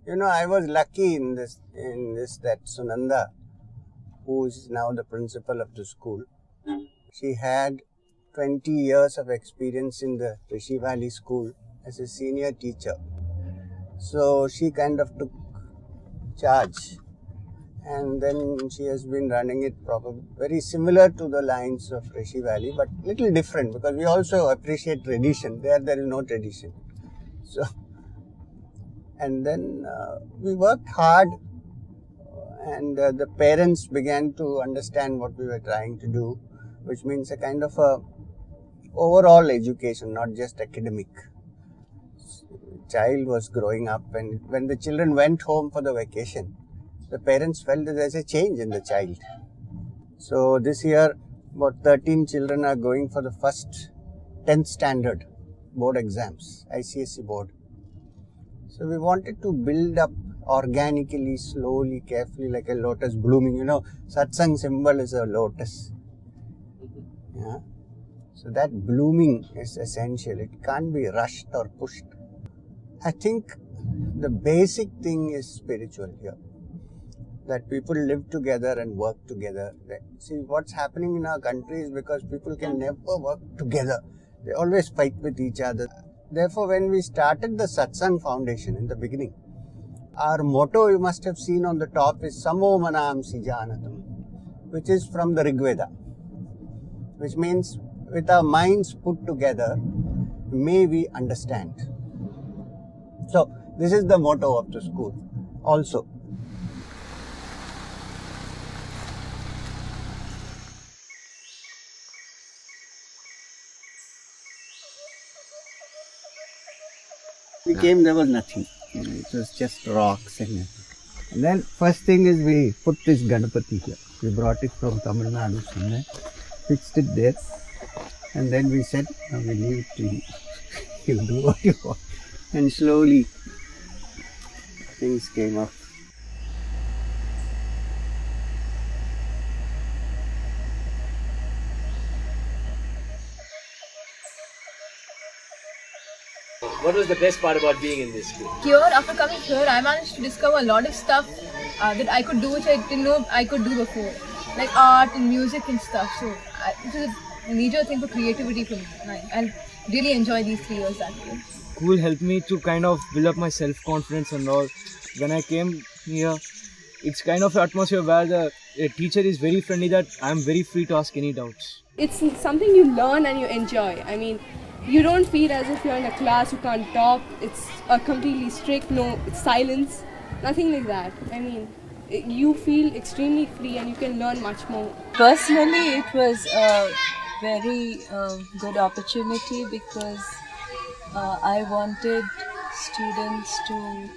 You know, I was lucky in this that Sunanda, who is now the principal of the school, she had 20 years of experience in the Rishi Valley school as a senior teacher. So she kind of took charge, and then she has been running it probably very similar to the lines of Rishi Valley, but little different, because we also appreciate tradition. There is no tradition. So, and then we worked hard, and the parents began to understand what we were trying to do, which means a kind of a overall education, not just academic. Child was growing up, and when the children went home for the vacation, the parents felt that there's a change in the child. So this year, about 13 children are going for the first 10th standard board exams, ICSE board. So we wanted to build up organically, slowly, carefully, like a lotus blooming. You know, Satsang symbol is a lotus. Yeah. So that blooming is essential. It can't be rushed or pushed. I think the basic thing is spiritual here. That people live together and work together. See, what's happening in our country is because people can never work together. They always fight with each other. Therefore, when we started the Satsang Foundation in the beginning, our motto you must have seen on the top is Samo Manam Sijanatam, which is from the Rig Veda, which means with our minds put together, may we understand. So this is the motto of the school also. We came, there was nothing. It was just rocks and then first thing is we put this Ganapati here. We brought it from Tamil Nadu somewhere, fixed it there, and then we said, now we leave it to you. You do what you want. And slowly things came up. What was the best part about being in this school? Here, after coming here, I managed to discover a lot of stuff that I could do which I didn't know I could do before, like art and music and stuff. So it was a major thing for creativity for me. I really enjoy these 3 years actually. School helped me to kind of build up my self-confidence and all. When I came here, it's kind of an atmosphere where the teacher is very friendly, that I'm very free to ask any doubts. It's something you learn and you enjoy. I mean, you don't feel as if you're in a class, you can't talk, it's completely strict, no, it's silence, nothing like that. I mean, you feel extremely free and you can learn much more. Personally, it was a very good opportunity because I wanted students to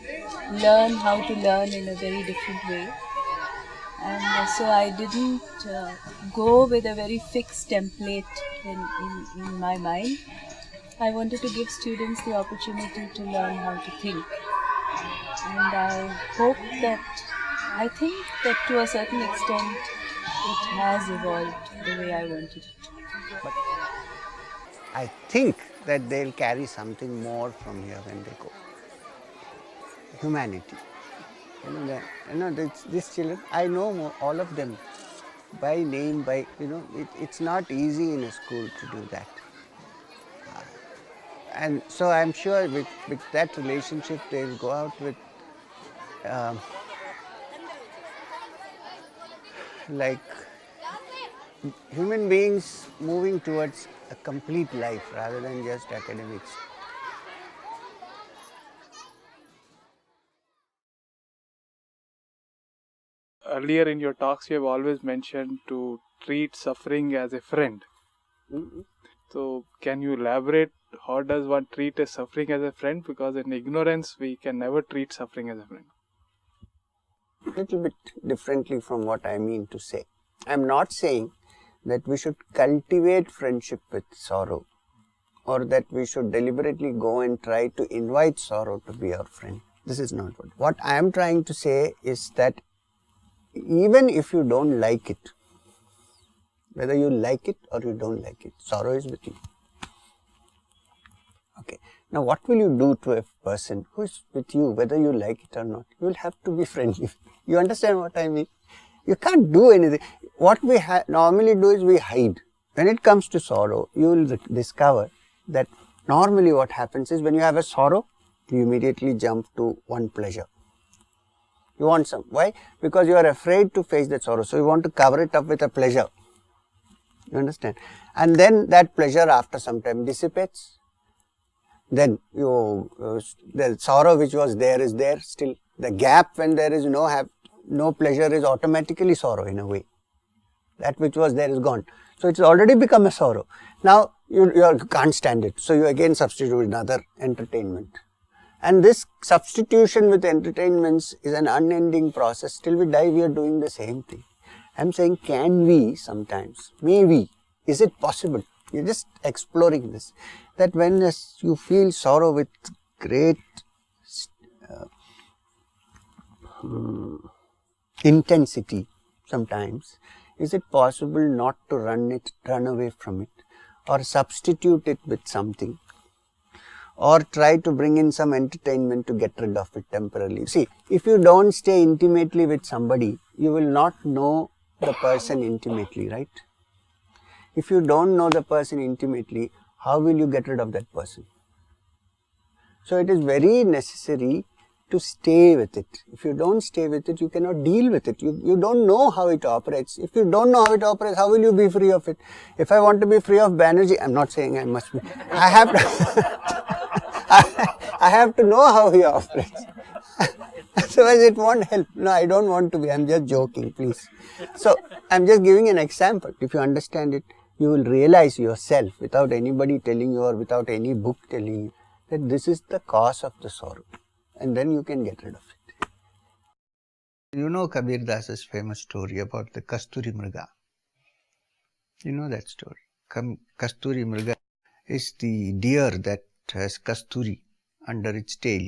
learn how to learn in a very different way. And so I didn't go with a very fixed template in my mind. I wanted to give students the opportunity to learn how to think. And I think that to a certain extent it has evolved the way I wanted it to. But I think that they'll carry something more from here when they go. Humanity. These children, I know all of them by name, it's not easy in a school to do that. And so I'm sure with that relationship they'll go out with like human beings moving towards a complete life rather than just academics. Earlier in your talks, you have always mentioned to treat suffering as a friend. Mm-hmm. So, can you elaborate how does one treat a suffering as a friend? Because in ignorance, we can never treat suffering as a friend. A little bit differently from what I mean to say. I'm not saying that we should cultivate friendship with sorrow, or that we should deliberately go and try to invite sorrow to be our friend. This is not what I am trying to say is that even if you don't like it, whether you like it or you don't like it, sorrow is with you. Okay. Now, what will you do to a person who is with you, whether you like it or not? You will have to be friendly. You understand what I mean? You can't do anything. What we normally do is we hide. When it comes to sorrow, you will discover that normally what happens is when you have a sorrow, you immediately jump to one pleasure. You want some. Why? Because you are afraid to face that sorrow. So, you want to cover it up with a pleasure. You understand? And then that pleasure after some time dissipates. Then the sorrow which was there is there still. The gap when there is no pleasure is automatically sorrow in a way. That which was there is gone. So, it's already become a sorrow. Now, you can't stand it. So, you again substitute another entertainment. And this substitution with entertainments is an unending process. Till we die, we are doing the same thing. I am saying, can we sometimes, may we, is it possible? You are just exploring this. That when you feel sorrow with great intensity sometimes, is it possible not to run away from it, or substitute it with something, or try to bring in some entertainment to get rid of it temporarily? See, if you don't stay intimately with somebody, you will not know the person intimately, right? If you don't know the person intimately, how will you get rid of that person? So, it is very necessary to stay with it. If you don't stay with it, you cannot deal with it. You don't know how it operates. If you don't know how it operates, how will you be free of it? If I want to be free of Banerjee, I'm not saying I must be. I have to, I have to know how he operates. Otherwise it won't help. No, I don't want to be. I'm just joking, please. So, I'm just giving an example. If you understand it, you will realize yourself without anybody telling you or without any book telling you that this is the cause of the sorrow. And then you can get rid of it. You know Kabir Das's famous story about the Kasturi Mriga. You know that story. Kasturi Mriga is the deer that has Kasturi under its tail.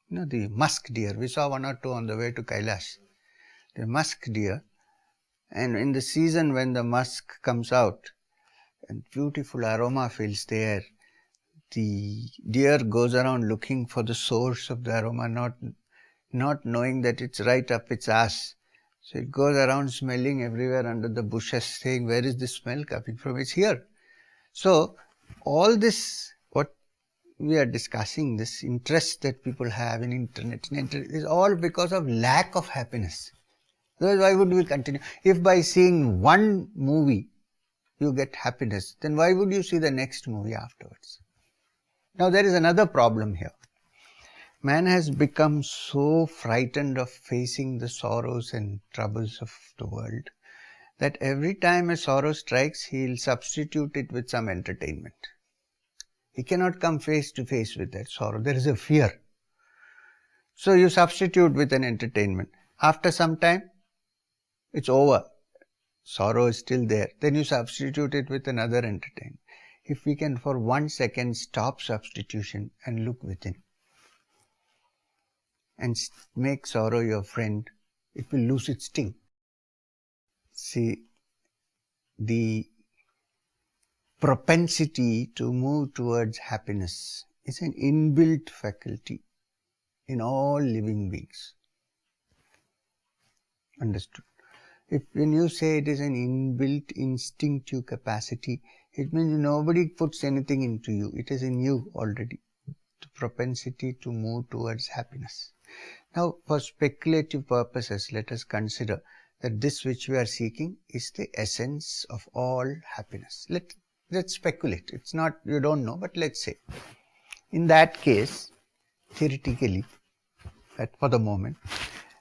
You know, the musk deer. We saw one or two on the way to Kailash. The musk deer. And in the season when the musk comes out and beautiful aroma fills the air, the deer goes around looking for the source of the aroma, not knowing that it's right up its ass. So it goes around smelling everywhere under the bushes, saying, where is this smell coming from? It's here. So all this, what we are discussing, this interest that people have in internet is all because of lack of happiness. Otherwise, why would we continue? If by seeing one movie you get happiness, then why would you see the next movie afterwards? Now there is another problem here. Man has become so frightened of facing the sorrows and troubles of the world that every time a sorrow strikes, he will substitute it with some entertainment. He cannot come face to face with that sorrow. There is a fear. So you substitute with an entertainment. After some time, it's over. Sorrow is still there. Then you substitute it with another entertainment. If we can for 1 second stop substitution and look within and make sorrow your friend, it will lose its sting. See, the propensity to move towards happiness is an inbuilt faculty in all living beings. Understood? When you say it is an inbuilt instinctive capacity, it means nobody puts anything into you. It is in you already. The propensity to move towards happiness. Now, for speculative purposes, let us consider that this which we are seeking is the essence of all happiness. Let's speculate. It's not, you don't know, but let's say. In that case, theoretically, for the moment,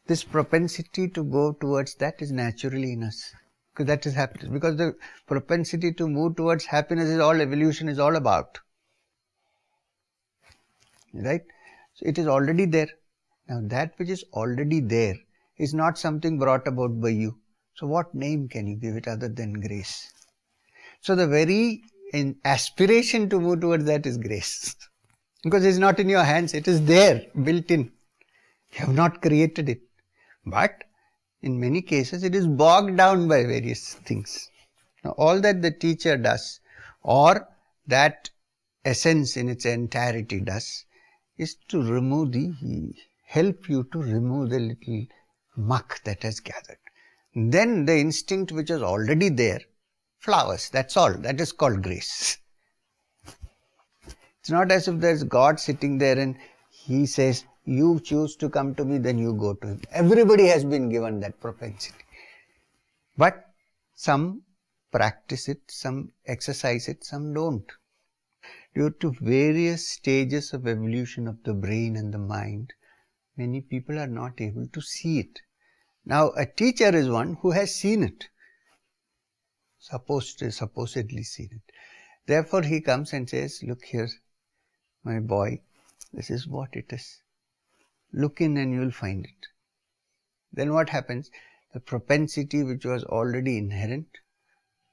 this propensity to go towards that is naturally in us. Because that is happiness. Because the propensity to move towards happiness is all evolution is all about. Right? So it is already there. Now that which is already there is not something brought about by you. So what name can you give it other than grace? So the very aspiration to move towards that is grace. Because it's not in your hands. It is there, built in. You have not created it. But in many cases, it is bogged down by various things. Now, all that the teacher does, or that essence in its entirety does, is to help you to remove the little muck that has gathered. Then the instinct which is already there flowers. That's all. That is called grace. It's not as if there's God sitting there and He says, you choose to come to me, then you go to Him. Everybody has been given that propensity. But some practice it, some exercise it, some don't. Due to various stages of evolution of the brain and the mind, many people are not able to see it. Now, a teacher is one who has seen it. Supposedly seen it. Therefore, he comes and says, look here, my boy, this is what it is. Look in and you will find it. Then what happens? The propensity which was already inherent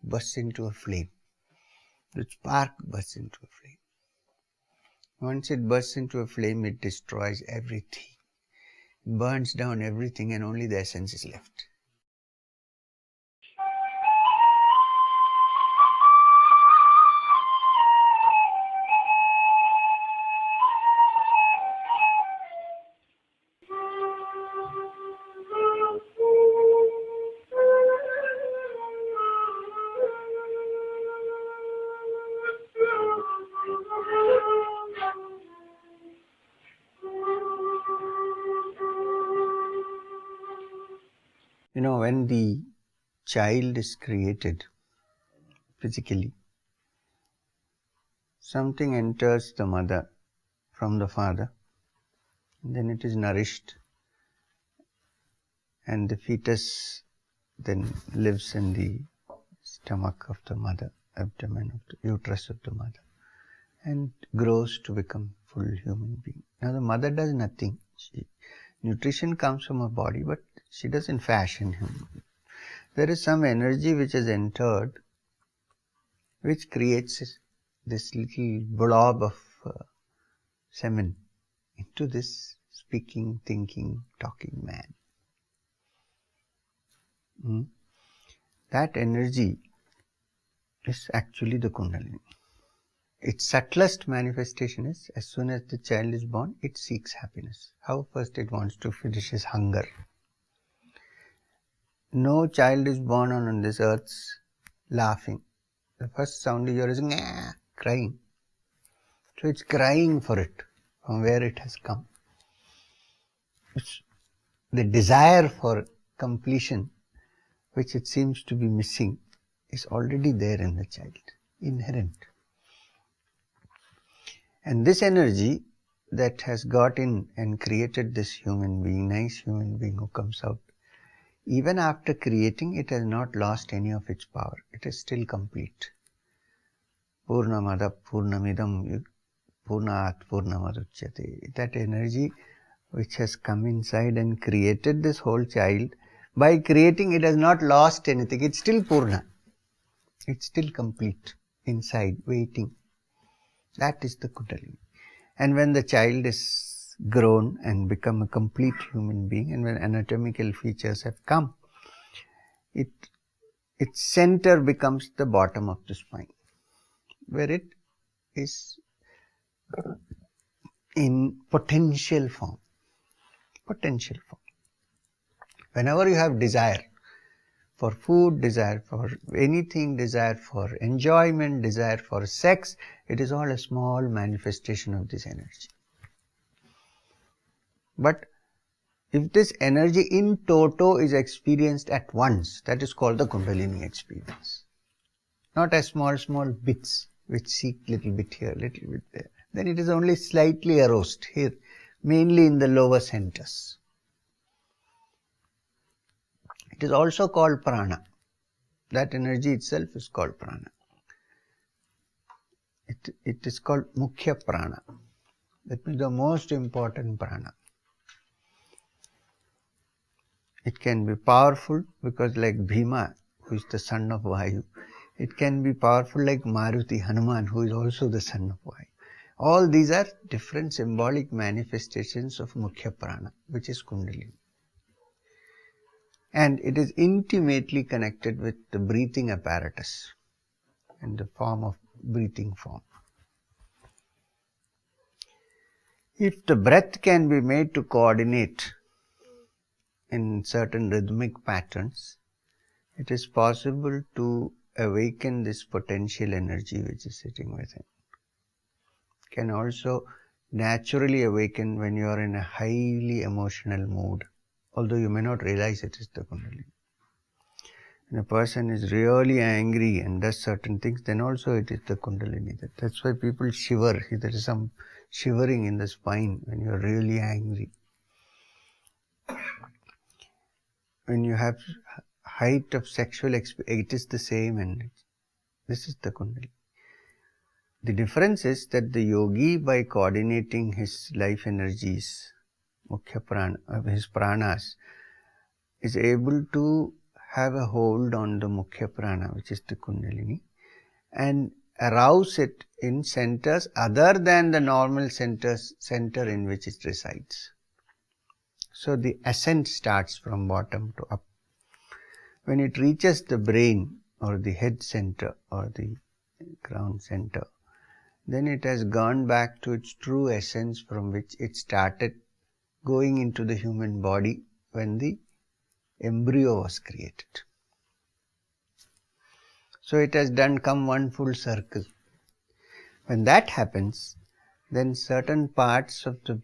bursts into a flame. The spark bursts into a flame. Once it bursts into a flame, it destroys everything. It burns down everything and only the essence is left. when the child is created physically, something enters the mother from the father, then it is nourished, and the fetus then lives in the stomach of the mother, abdomen of the uterus of the mother, and grows to become full human being. Now the mother does nothing. Nutrition comes from her body, but she doesn't fashion him. There is some energy which has entered, which creates this little blob of semen into this speaking, thinking, talking man. That energy is actually the Kundalini. Its subtlest manifestation is, as soon as the child is born, it seeks happiness. How? First it wants to finish his hunger. No child is born on this earth laughing. The first sound you hear is crying. So it's crying for it, from where it has come. It's the desire for completion, which it seems to be missing, is already there in the child, inherent. And this energy that has got in and created this human being, nice human being who comes out, even after creating, it has not lost any of its power. It is still complete. Purnamada Purnamidam Purnat Purnamaduchyate. That energy which has come inside and created this whole child, by creating it has not lost anything. It's still Purna. It's still complete inside, waiting. That is the Kundalini. And when the child is grown and become a complete human being, and when anatomical features have come, its center becomes the bottom of the spine, where it is in potential form. Potential form. Whenever you have desire for food, desire for anything, desire for enjoyment, desire for sex, it is all a small manifestation of this energy. But if this energy in toto is experienced at once, that is called the Kundalini experience. Not as small bits which seek little bit here, little bit there. Then it is only slightly aroused here, mainly in the lower centers. It is also called prana. That energy itself is called prana. It is called mukhya prana. That means the most important prana. It can be powerful because like Bhima, who is the son of Vayu, it can be powerful like Maruti, Hanuman, who is also the son of Vayu. All these are different symbolic manifestations of mukhya prana, which is Kundalini. And it is intimately connected with the breathing apparatus and the form of breathing form. If the breath can be made to coordinate in certain rhythmic patterns, it is possible to awaken this potential energy which is sitting within. It can also naturally awaken when you are in a highly emotional mood, although you may not realize it is the Kundalini. When a person is really angry and does certain things, then also it is the Kundalini. That's why people shiver. There is some shivering in the spine when you are really angry. When you have height of sexual experience, it is the same energy. This is the Kundalini. The difference is that the yogi, by coordinating his life energies, mukhya prana, his pranas, is able to have a hold on the mukhya prana, which is the Kundalini, and arouse it in centers other than the normal center in which it resides. So the ascent starts from bottom to up. When it reaches the brain or the head center or the crown center, then it has gone back to its true essence from which it started going into the human body when the embryo was created. So it has come one full circle. When that happens, then certain parts of the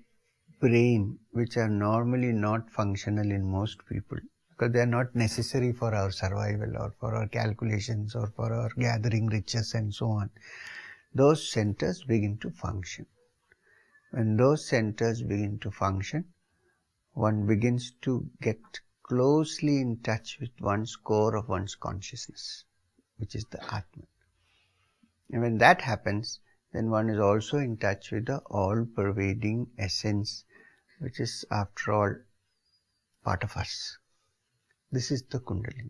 brain which are normally not functional in most people, because they are not necessary for our survival or for our calculations or for our gathering riches and so on. Those centers begin to function. When those centers begin to function, one begins to get closely in touch with one's core of one's consciousness, which is the Atman. And when that happens, then one is also in touch with the all-pervading essence, which is, after all, part of us. This is the Kundalini.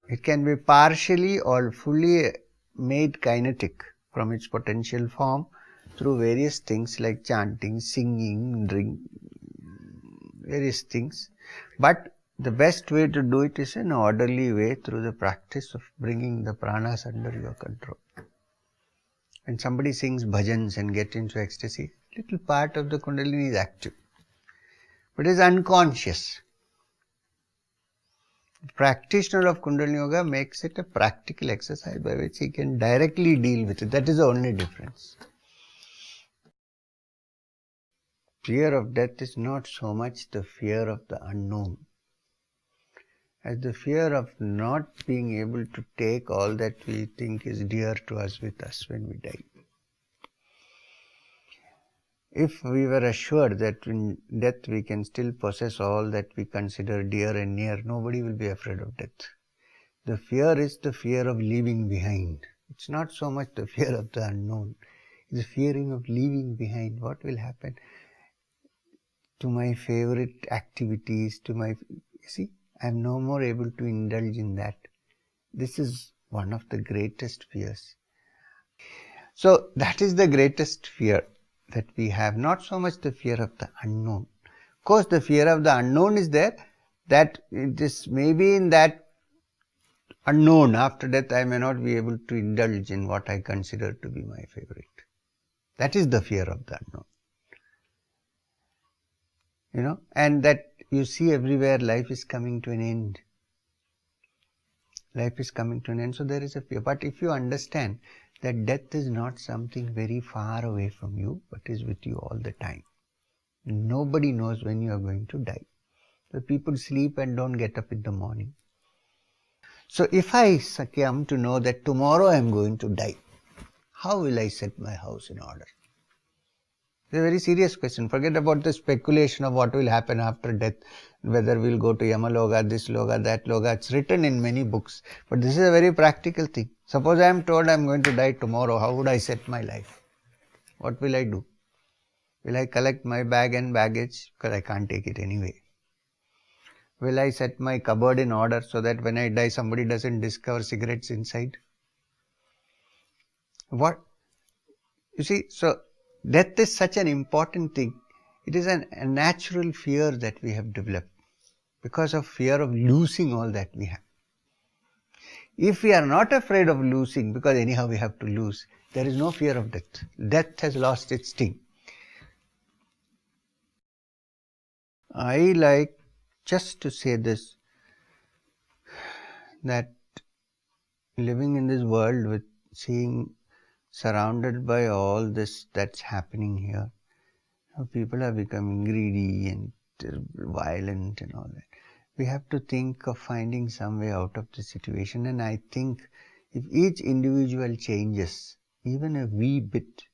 It can be partially or fully made kinetic from its potential form through various things like chanting, singing, various things. But the best way to do it is in an orderly way through the practice of bringing the pranas under your control. When somebody sings bhajans and gets into ecstasy, little part of the Kundalini is active, but it is unconscious. The practitioner of Kundalini Yoga makes it a practical exercise by which he can directly deal with it. That is the only difference. Fear of death is not so much the fear of the unknown as the fear of not being able to take all that we think is dear to us with us when we die. If we were assured that in death we can still possess all that we consider dear and near, nobody will be afraid of death. The fear is the fear of leaving behind. It's not so much the fear of the unknown. It's the fearing of leaving behind. What will happen to my favorite activities, you see, I'm no more able to indulge in that. This is one of the greatest fears. So that is the greatest fear that we have, not so much the fear of the unknown. Of course, the fear of the unknown is there, that it is maybe in that unknown, after death I may not be able to indulge in what I consider to be my favorite. That is the fear of the unknown. You know, and that you see everywhere, life is coming to an end. Life is coming to an end, so there is a fear. But if you understand that death is not something very far away from you, but is with you all the time. Nobody knows when you are going to die. So people sleep and don't get up in the morning. So if I come to know that tomorrow I am going to die, how will I set my house in order? It's a very serious question. Forget about the speculation of what will happen after death, whether we'll go to Yamaloka, this Loka, that Loka. It's written in many books. But this is a very practical thing. Suppose I am told I am going to die tomorrow, how would I set my life? What will I do? Will I collect my bag and baggage? Because I can't take it anyway. Will I set my cupboard in order so that when I die somebody doesn't discover cigarettes inside? What? You see, so death is such an important thing. It is a natural fear that we have developed because of fear of losing all that we have. If we are not afraid of losing, because anyhow we have to lose, there is no fear of death. Death has lost its sting. I like just to say this, that living in this world with surrounded by all this that's happening here, people are becoming greedy and violent and all that. We have to think of finding some way out of the situation, and I think if each individual changes even a wee bit,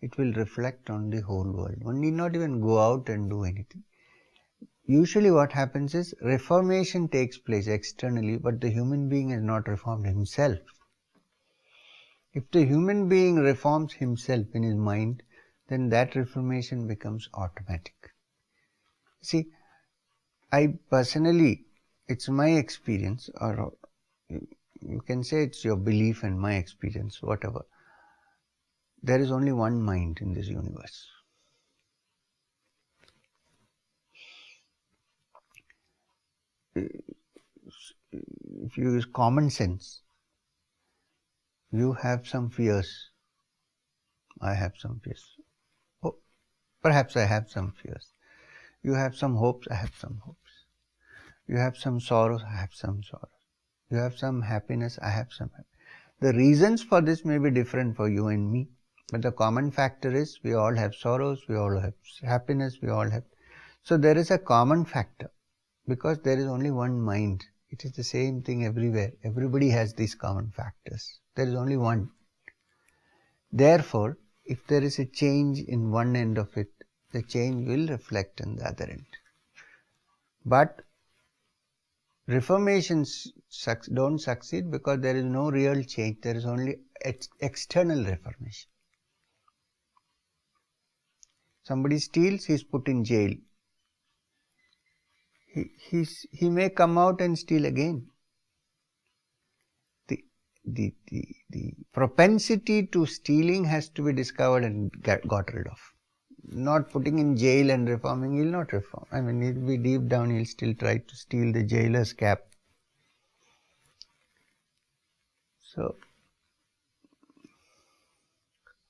it will reflect on the whole world. One need not even go out and do anything. Usually what happens is reformation takes place externally, but the human being has not reformed himself. If the human being reforms himself in his mind, then that reformation becomes automatic. See, I personally, it's my experience, or you can say it's your belief and my experience, whatever. There is only one mind in this universe. If you use common sense, you have some fears, I have some fears. Oh, perhaps I have some fears. You have some hopes, I have some hopes. You have some sorrows, I have some sorrows. You have some happiness, I have some happiness. The reasons for this may be different for you and me, but the common factor is we all have sorrows, we all have happiness, we all have. So there is a common factor because there is only one mind. It is the same thing everywhere. Everybody has these common factors. There is only one. Therefore, if there is a change in one end of it, the change will reflect in the other end. But reformations don't succeed because there is no real change. There is only external reformation. Somebody steals, he is put in jail. He may come out and steal again. The propensity to stealing has to be discovered and got rid of. Not putting in jail and reforming, he will not reform. I mean, he will be deep down, he will still try to steal the jailer's cap. So,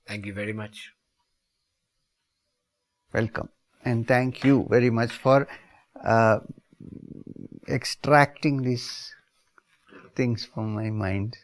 Thank you very much. welcome. And thank you very much for extracting these things from my mind.